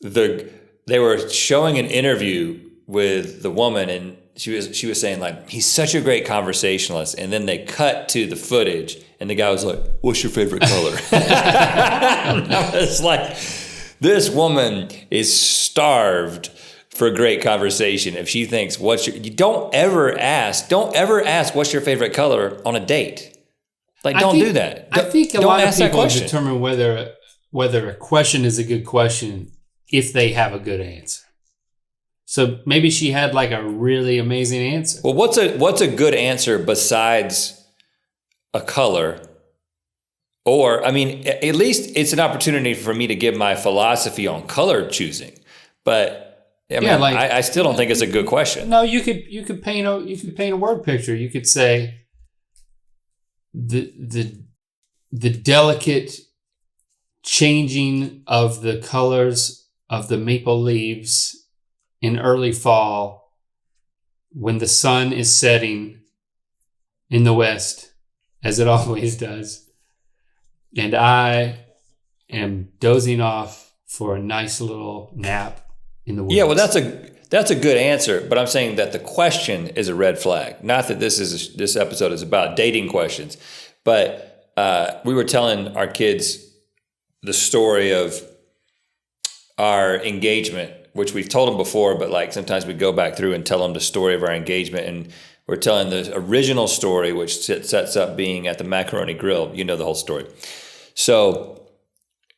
they were showing an interview with the woman, and she was saying, like, he's such a great conversationalist. And then they cut to the footage, and the guy was like, what's your favorite color? And I was like, this woman is starved for a great conversation if she thinks you don't ever ask what's your favorite color on a date. Like, don't do that. I think a lot of people determine whether a question is a good question if they have a good answer. So maybe she had like a really amazing answer. Well, what's a good answer besides a color? Or, I mean, at least it's an opportunity for me to give my philosophy on color choosing. But I mean, I still don't think it's a good question. No, you could paint a word picture. You could say the delicate changing of the colors of the maple leaves in early fall when the sun is setting in the west, as it always does, and I am dozing off for a nice little nap in the woods. Yeah, well, that's a good answer, but I'm saying that the question is a red flag. Not that this episode is about dating questions, but we were telling our kids the story of our engagement, which we've told them before, but like sometimes we go back through and tell them the story of our engagement, and we're telling the original story, which sets up being at the macaroni grill. You know the whole story. So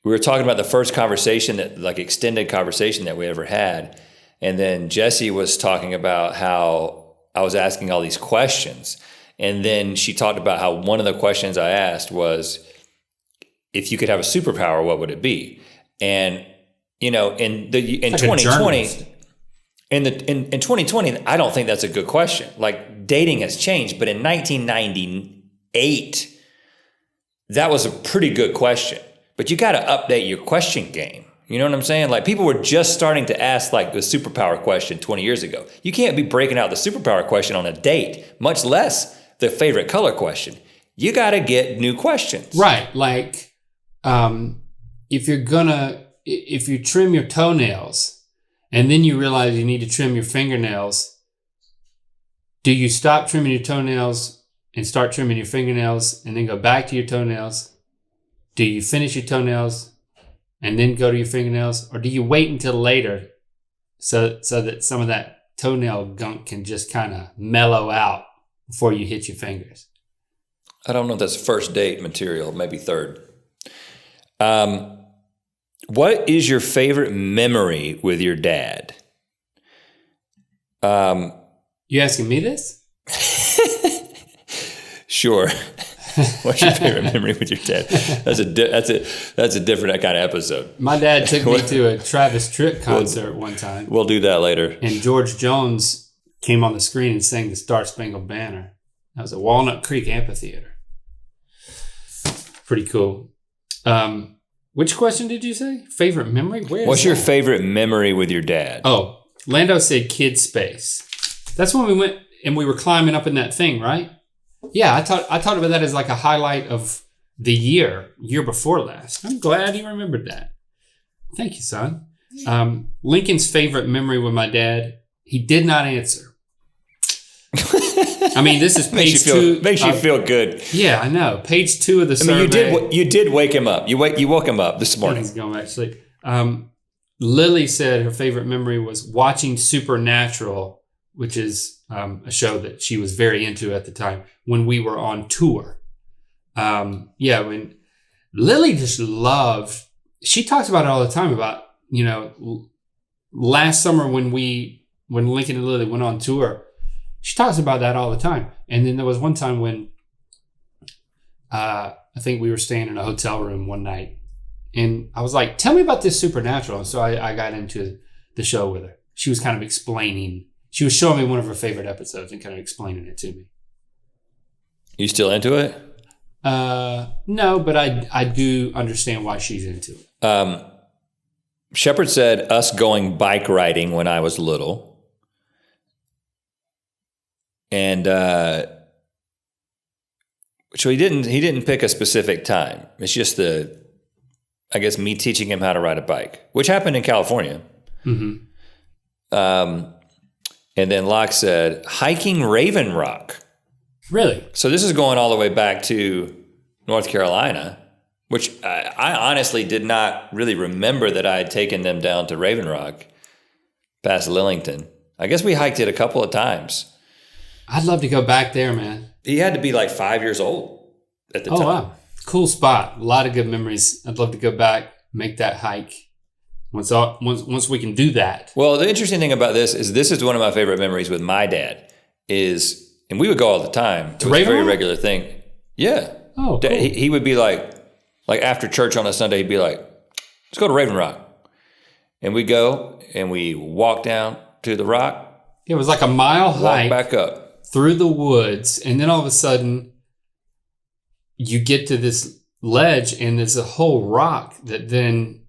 we were talking about the first conversation, extended conversation that we ever had. And then Jessie was talking about how I was asking all these questions. And then she talked about how one of the questions I asked was, if you could have a superpower, what would it be? And, you know, in 2020, in 2020, I don't think that's a good question. Like, dating has changed, but in 1998, that was a pretty good question. But you got to update your question game. You know what I'm saying? Like, people were just starting to ask like the superpower question 20 years ago. You can't be breaking out the superpower question on a date, much less the favorite color question. You got to get new questions. Right. Like, if you trim your toenails and then you realize you need to trim your fingernails, do you stop trimming your toenails and start trimming your fingernails and then go back to your toenails? Do you finish your toenails and then go to your fingernails? Or do you wait until later so that some of that toenail gunk can just kind of mellow out before you hit your fingers? I don't know if that's first date material, maybe third. What is your favorite memory with your dad? You asking me this? Sure. What's your favorite memory with your dad? That's a different kind of episode. My dad took me to a Travis Tritt concert one time. We'll do that later. And George Jones came on the screen and sang the Star Spangled Banner. That was at Walnut Creek Amphitheater. Pretty cool. Which question did you say? Favorite memory? What's your favorite memory with your dad? Oh, Lando said kid space. That's when we went and we were climbing up in that thing, right? Yeah, I talked about that as like a highlight of the year before last. I'm glad you remembered that. Thank you, son. Lincoln's favorite memory with my dad, he did not answer. I mean, this is page 2. Makes you feel good. Yeah, I know. Page 2 of the survey. You did wake him up. You woke him up this morning. He's going back to sleep. Lily said her favorite memory was watching Supernatural, which is a show that she was very into at the time when we were on tour. When Lily just loved, she talks about it all the time about, last summer when Lincoln and Lily went on tour. She talks about that all the time. And then there was one time when I think we were staying in a hotel room one night. And I was like, tell me about this Supernatural. And so I got into the show with her. She was kind of explaining. She was showing me one of her favorite episodes and kind of explaining it to me. You still into it? No, but I do understand why she's into it. Shepard said us going bike riding when I was little. And so he didn't pick a specific time. It's just me teaching him how to ride a bike, which happened in California. Mm-hmm. And then Locke said hiking Raven Rock. Really? So this is going all the way back to North Carolina, which I honestly did not really remember that I had taken them down to Raven Rock past Lillington. I guess we hiked it a couple of times. I'd love to go back there, man. He had to be like 5 years old at the time. Oh, wow. Cool spot. A lot of good memories. I'd love to go back, make that hike. Once we can do that. Well, the interesting thing about this is one of my favorite memories with my dad and we would go all the time. It was a very regular thing. Yeah. Oh, cool. He would be like after church on a Sunday, he'd be like, let's go to Raven Rock. And we go and we walk down to the rock. It was like a mile hike. Walk back up. Through the woods, and then all of a sudden you get to this ledge and there's a whole rock that then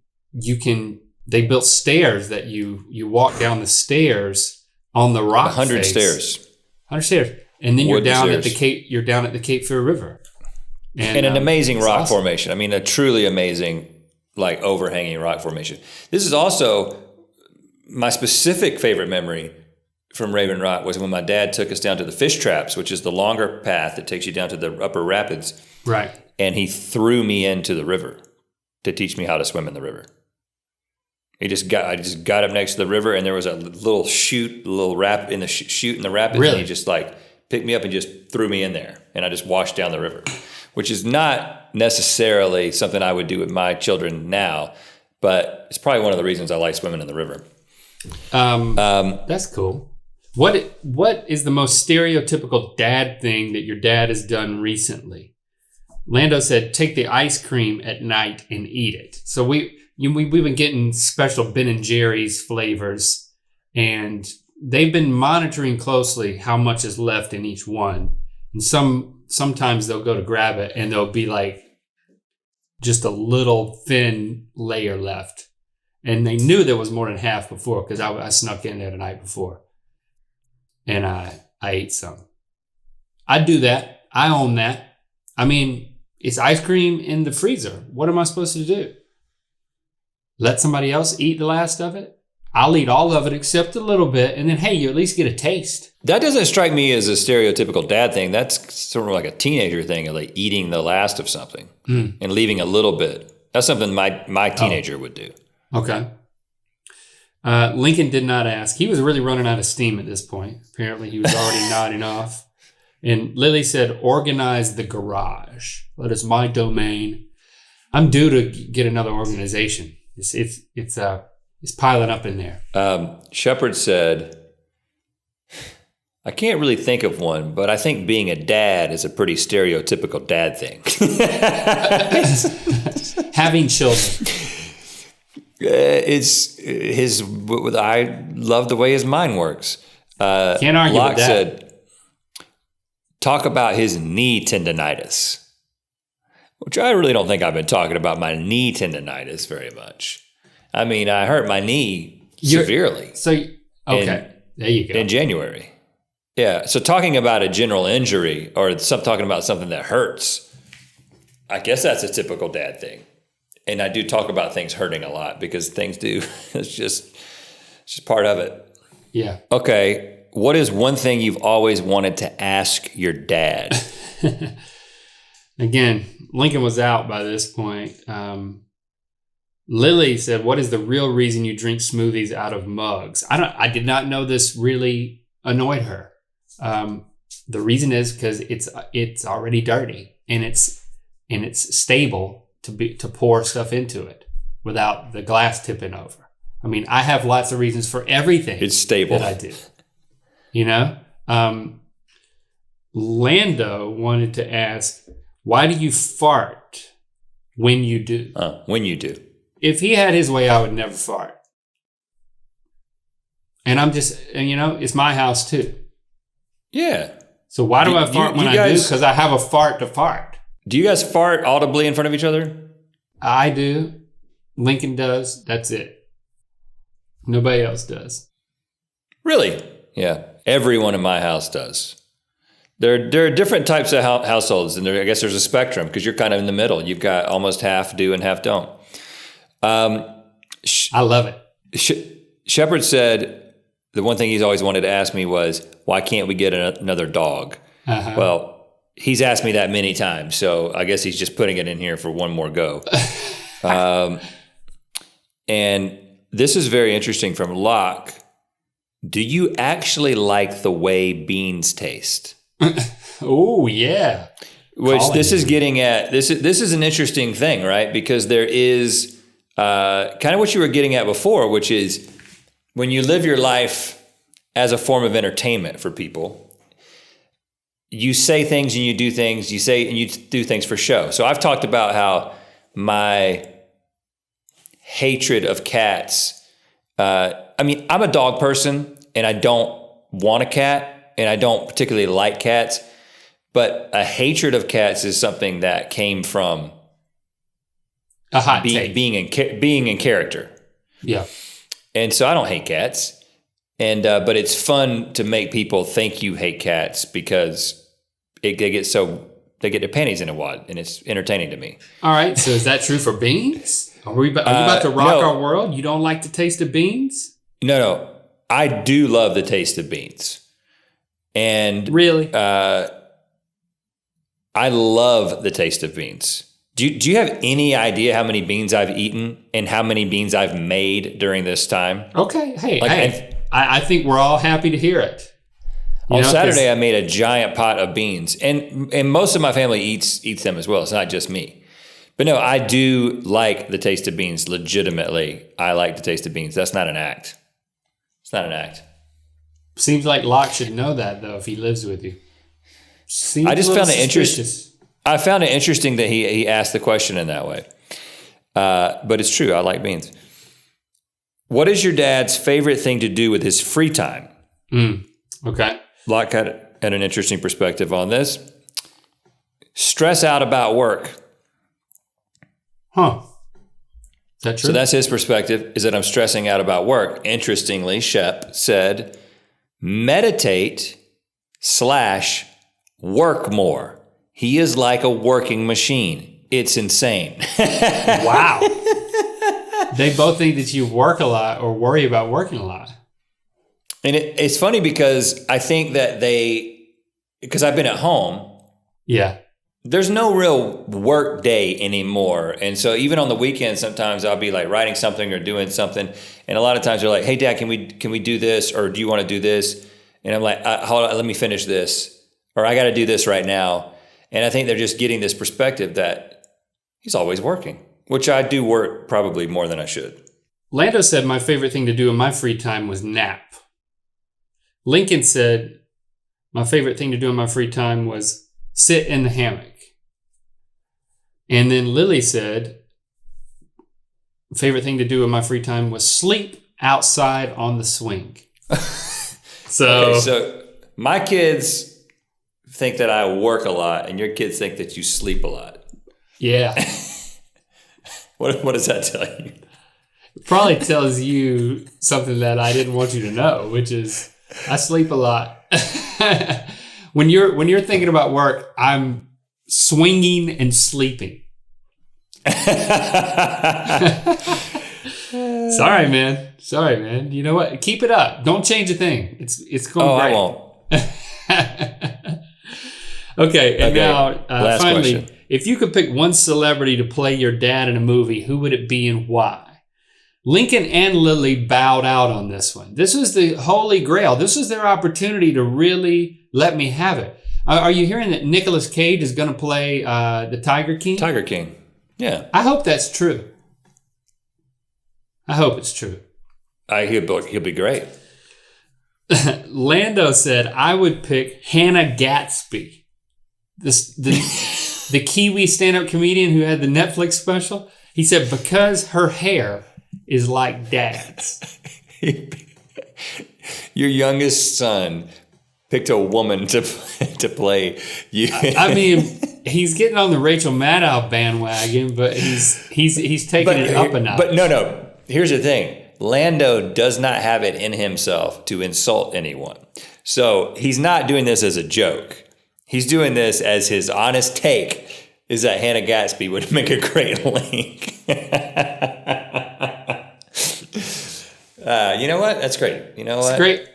they built stairs that you walk down the stairs on the rock 100 stairs. 100 stairs. And then you're down at the Cape Fear River. And an amazing rock awesome. formation. I mean, a truly amazing, overhanging rock formation. This is also my specific favorite memory from Raven Rock was when my dad took us down to the fish traps, which is the longer path that takes you down to the upper rapids. Right. And he threw me into the river to teach me how to swim in the river. I just got up next to the river and there was a little chute, in the chute in the rapids. Really? And he just picked me up and just threw me in there. And I just washed down the river, which is not necessarily something I would do with my children now, but it's probably one of the reasons I like swimming in the river. That's cool. What is the most stereotypical dad thing that your dad has done recently? Lando said, take the ice cream at night and eat it. So we've been getting special Ben & Jerry's flavors, and they've been monitoring closely how much is left in each one. And sometimes they'll go to grab it and there'll be like just a little thin layer left. And they knew there was more than half before because I snuck in there the night before. And I ate some. I do that. I own that. I mean, it's ice cream in the freezer. What am I supposed to do? Let somebody else eat the last of it? I'll eat all of it except a little bit. And then, hey, you at least get a taste. That doesn't strike me as a stereotypical dad thing. That's sort of like a teenager thing, of like eating the last of something and leaving a little bit. That's something my teenager would do. Okay. Lincoln did not ask. He was really running out of steam at this point. Apparently, he was already nodding off. And Lily said, organize the garage. That is my domain. I'm due to get another organization. It's piling up in there. Shepard said, I can't really think of one, but I think being a dad is a pretty stereotypical dad thing. Having children. I love the way his mind works. Can't argue Locke with that. said, talk about his knee tendonitis, which I really don't think I've been talking about my knee tendonitis very much. I mean, I hurt my knee severely. There you go. In January. Yeah. So talking about a general injury or talking about something that hurts, I guess that's a typical dad thing. And I do talk about things hurting a lot because things do. It's just part of it. Yeah. Okay. What is one thing you've always wanted to ask your dad? Again, Lincoln was out by this point. Lily said, what is the real reason you drink smoothies out of mugs? I did not know this really annoyed her. The reason is because it's already dirty and it's stable to pour stuff into it without the glass tipping over. I mean, I have lots of reasons for everything. It's stable. That I do. You know? Lando wanted to ask, why do you fart when you do? When you do. If he had his way, I would never fart. And it's my house too. Yeah. So why do I fart when I do? Because I have a fart to fart. Do you guys fart audibly in front of each other? I do. Lincoln does. That's it. Nobody else does. Really? Yeah. Everyone in my house does. There are different types of households, and I guess there's a spectrum because you're kind of in the middle. You've got almost half do and half don't. I love it. Shepard said the one thing he's always wanted to ask me was, why can't we get another dog? Uh-huh. Well, he's asked me that many times, so I guess he's just putting it in here for one more go. And this is very interesting from Locke. Do you actually like the way beans taste? Oh, yeah. Which this is getting at, this is an interesting thing, right? Because there is kind of what you were getting at before, which is when you live your life as a form of entertainment for people, you say things and you do things, you do things for show. So I've talked about how my hatred of cats, I'm a dog person and I don't want a cat and I don't particularly like cats, but a hatred of cats is something that came from a hot take. being in character. Yeah. And so I don't hate cats. And but it's fun to make people think you hate cats because they get their panties in a wad, and it's entertaining to me. All right. So is that true for beans? Are you about to rock our world? You don't like the taste of beans? No. I do love the taste of beans. And really, I love the taste of beans. Do you have any idea how many beans I've eaten and how many beans I've made during this time? Okay. Hey, I think we're all happy to hear it. On Saturday, I made a giant pot of beans, and most of my family eats them as well. It's not just me. But no, I do like the taste of beans. Legitimately, I like the taste of beans. That's not an act. It's not an act. Seems like Locke should know that, though, if he lives with you. I just found it interesting. I found it interesting that he asked the question in that way. But it's true. I like beans. What is your dad's favorite thing to do with his free time? Okay. Locke had an interesting perspective on this. Stress out about work. Huh. Is that true? So that's his perspective, is that I'm stressing out about work. Interestingly, Shep said, meditate / work more. He is like a working machine. It's insane. Wow. They both think that you work a lot or worry about working a lot. And it's funny because I think that because I've been at home. Yeah. There's no real work day anymore. And so even on the weekend, sometimes I'll be like writing something or doing something. And a lot of times they're like, hey, Dad, can we do this? Or do you want to do this? And I'm like, hold on, let me finish this. or I got to do this right now. And I think they're just getting this perspective that he's always working, which I do work probably more than I should. Lando said my favorite thing to do in my free time was nap. Lincoln said my favorite thing to do in my free time was sit in the hammock. And then Lily said favorite thing to do in my free time was sleep outside on the swing. So my kids think that I work a lot, and your kids think that you sleep a lot. Yeah. What does that tell you? It probably tells you something that I didn't want you to know, which is I sleep a lot. When you're thinking about work, I'm swinging and sleeping. Sorry, man. You know what? Keep it up. Don't change a thing. It's going great. I won't. Okay, and now finally, question. If you could pick one celebrity to play your dad in a movie, who would it be and why? Lincoln and Lily bowed out on this one. This was the holy grail. This was their opportunity to really let me have it. Are you hearing that Nicolas Cage is going to play the Tiger King? Tiger King. Yeah. I hope that's true. I hope it's true. He'll be great. Lando said, I would pick Hannah Gatsby. The Kiwi stand-up comedian who had the Netflix special. He said, because her hair is like dad's. Your youngest son picked a woman to play you. I mean, he's getting on the Rachel Maddow bandwagon, but he's taking it up a notch. But no. Here's the thing. Lando does not have it in himself to insult anyone. So he's not doing this as a joke. He's doing this as his honest take is that Hannah Gatsby would make a great link. You know what? That's great. You know what? It's great.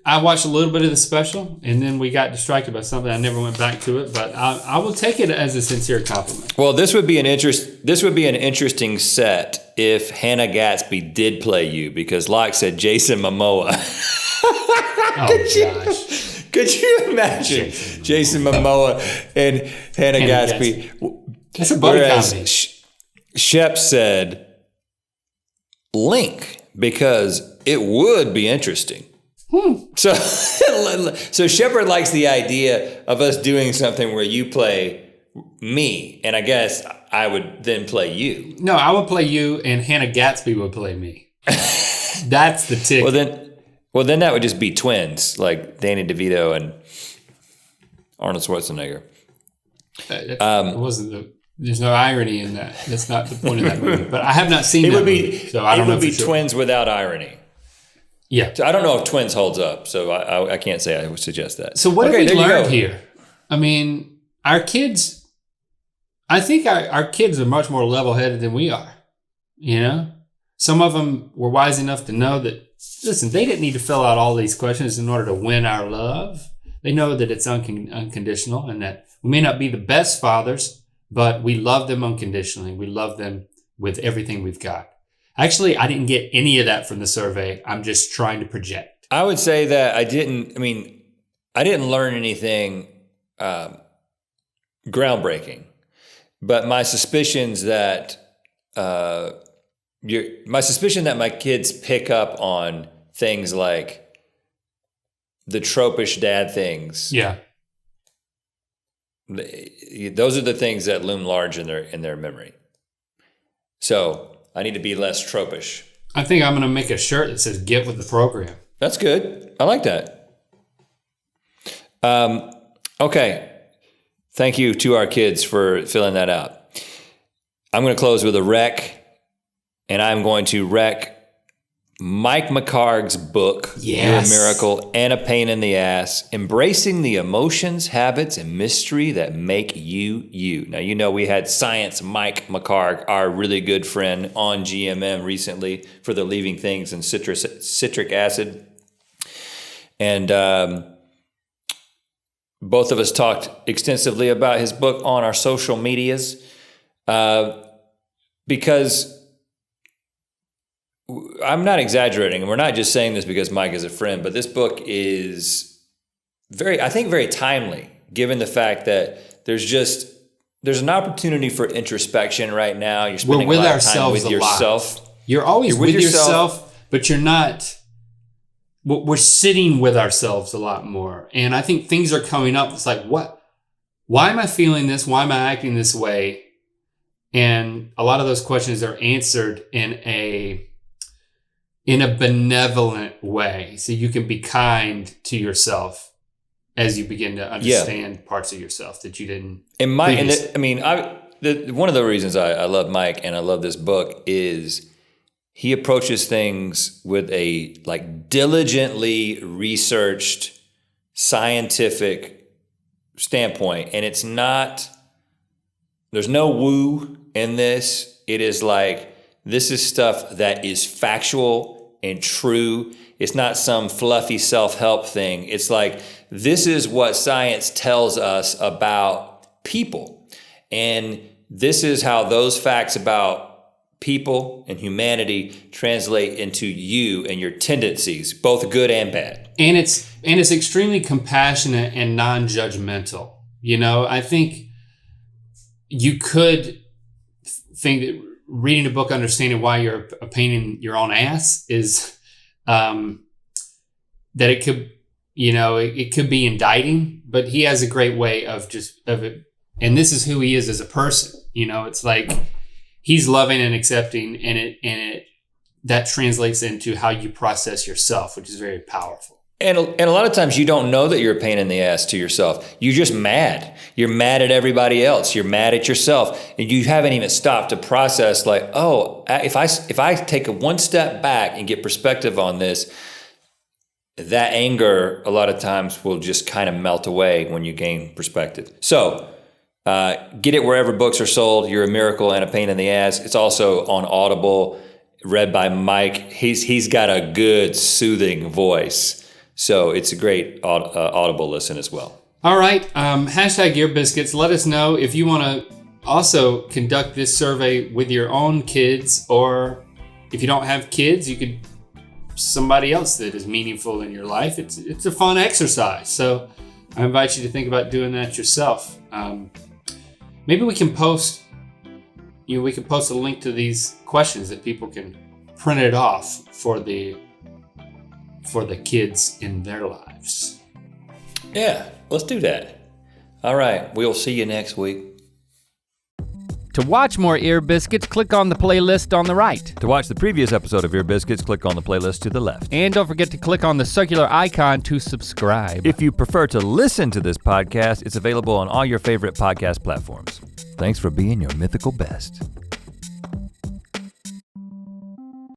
I watched a little bit of the special, and then we got distracted by something. I never went back to it, but I will take it as a sincere compliment. Well, this would be an interesting set if Hannah Gatsby did play you, because Locke said Jason Momoa. Gosh. Could you imagine Jason Momoa and Hannah Gatsby? That's a buddy comedy. Shep said Link, because it would be interesting. So Shepard likes the idea of us doing something where you play me, and I guess I would then play you. No, I would play you, and Hannah Gatsby would play me. That's the ticket. Well, then that would just be twins, like Danny DeVito and Arnold Schwarzenegger. There's no irony in that. That's not the point of that movie. But I have not seen that movie, so I don't know. It would be twins without irony. Yeah. So I don't know if twins holds up, so I can't say I would suggest that. So what have we learned here? I mean, our kids, I think our kids are much more level-headed than we are. You know? Some of them were wise enough to know that, listen, they didn't need to fill out all these questions in order to win our love. They know that it's unconditional and that we may not be the best fathers, but we love them unconditionally. We love them with everything we've got. Actually, I didn't get any of that from the survey. I'm just trying to project. I would say that I didn't learn anything groundbreaking, but my suspicion that my kids pick up on things like the tropish dad things. Yeah. Those are the things that loom large in their memory. So I need to be less tropish. I think I'm going to make a shirt that says "Get with the program." That's good. I like that. Okay. Thank you to our kids for filling that out. I'm going to close with a rec, and I'm going to rec Mike McHargue's book, Yes. You're a Miracle and a Pain in the Ass, Embracing the Emotions, Habits, and Mystery That Make You, You. Now, you know we had Science Mike McHargue, our really good friend, on GMM recently for the Leaving Things and citric acid. And both of us talked extensively about his book on our social medias because I'm not exaggerating, and we're not just saying this because Mike is a friend, but this book is very timely, given the fact that there's an opportunity for introspection right now. You're spending a lot of time with yourself. You're always with yourself, but you're not. We're sitting with ourselves a lot more. And I think things are coming up. It's like, why am I feeling this? Why am I acting this way? And a lot of those questions are answered in a benevolent way. So you can be kind to yourself as you begin to understand parts of yourself that you didn't. One of the reasons I love Mike and I love this book is he approaches things with a diligently researched scientific standpoint. And there's no woo in this. It is this is stuff that is factual and true. It's not some fluffy self-help thing. It's this is what science tells us about people. And this is how those facts about people and humanity translate into you and your tendencies, both good and bad. And it's extremely compassionate and non-judgmental. I think you could think that reading a book, understanding why you're a pain in your own ass is that it could, it could be indicting, but he has a great way of it. And this is who he is as a person. It's he's loving and accepting, and that translates into how you process yourself, which is very powerful. And a lot of times you don't know that you're a pain in the ass to yourself. You're just mad. You're mad at everybody else. You're mad at yourself. And you haven't even stopped to process if I take one step back and get perspective on this, that anger a lot of times will just kind of melt away when you gain perspective. So get it wherever books are sold. You're a Miracle and a Pain in the Ass. It's also on Audible, read by Mike. He's got a good, soothing voice. So it's a great Audible listen as well. All right. Hashtag earbiscuits. Let us know if you want to also conduct this survey with your own kids, or if you don't have kids, you could somebody else that is meaningful in your life. It's a fun exercise. So I invite you to think about doing that yourself. Maybe we can post a link to these questions that people can print it off for the kids in their lives. Yeah, let's do that. All right, we'll see you next week. To watch more Ear Biscuits, click on the playlist on the right. To watch the previous episode of Ear Biscuits, click on the playlist to the left. And don't forget to click on the circular icon to subscribe. If you prefer to listen to this podcast, it's available on all your favorite podcast platforms. Thanks for being your mythical best.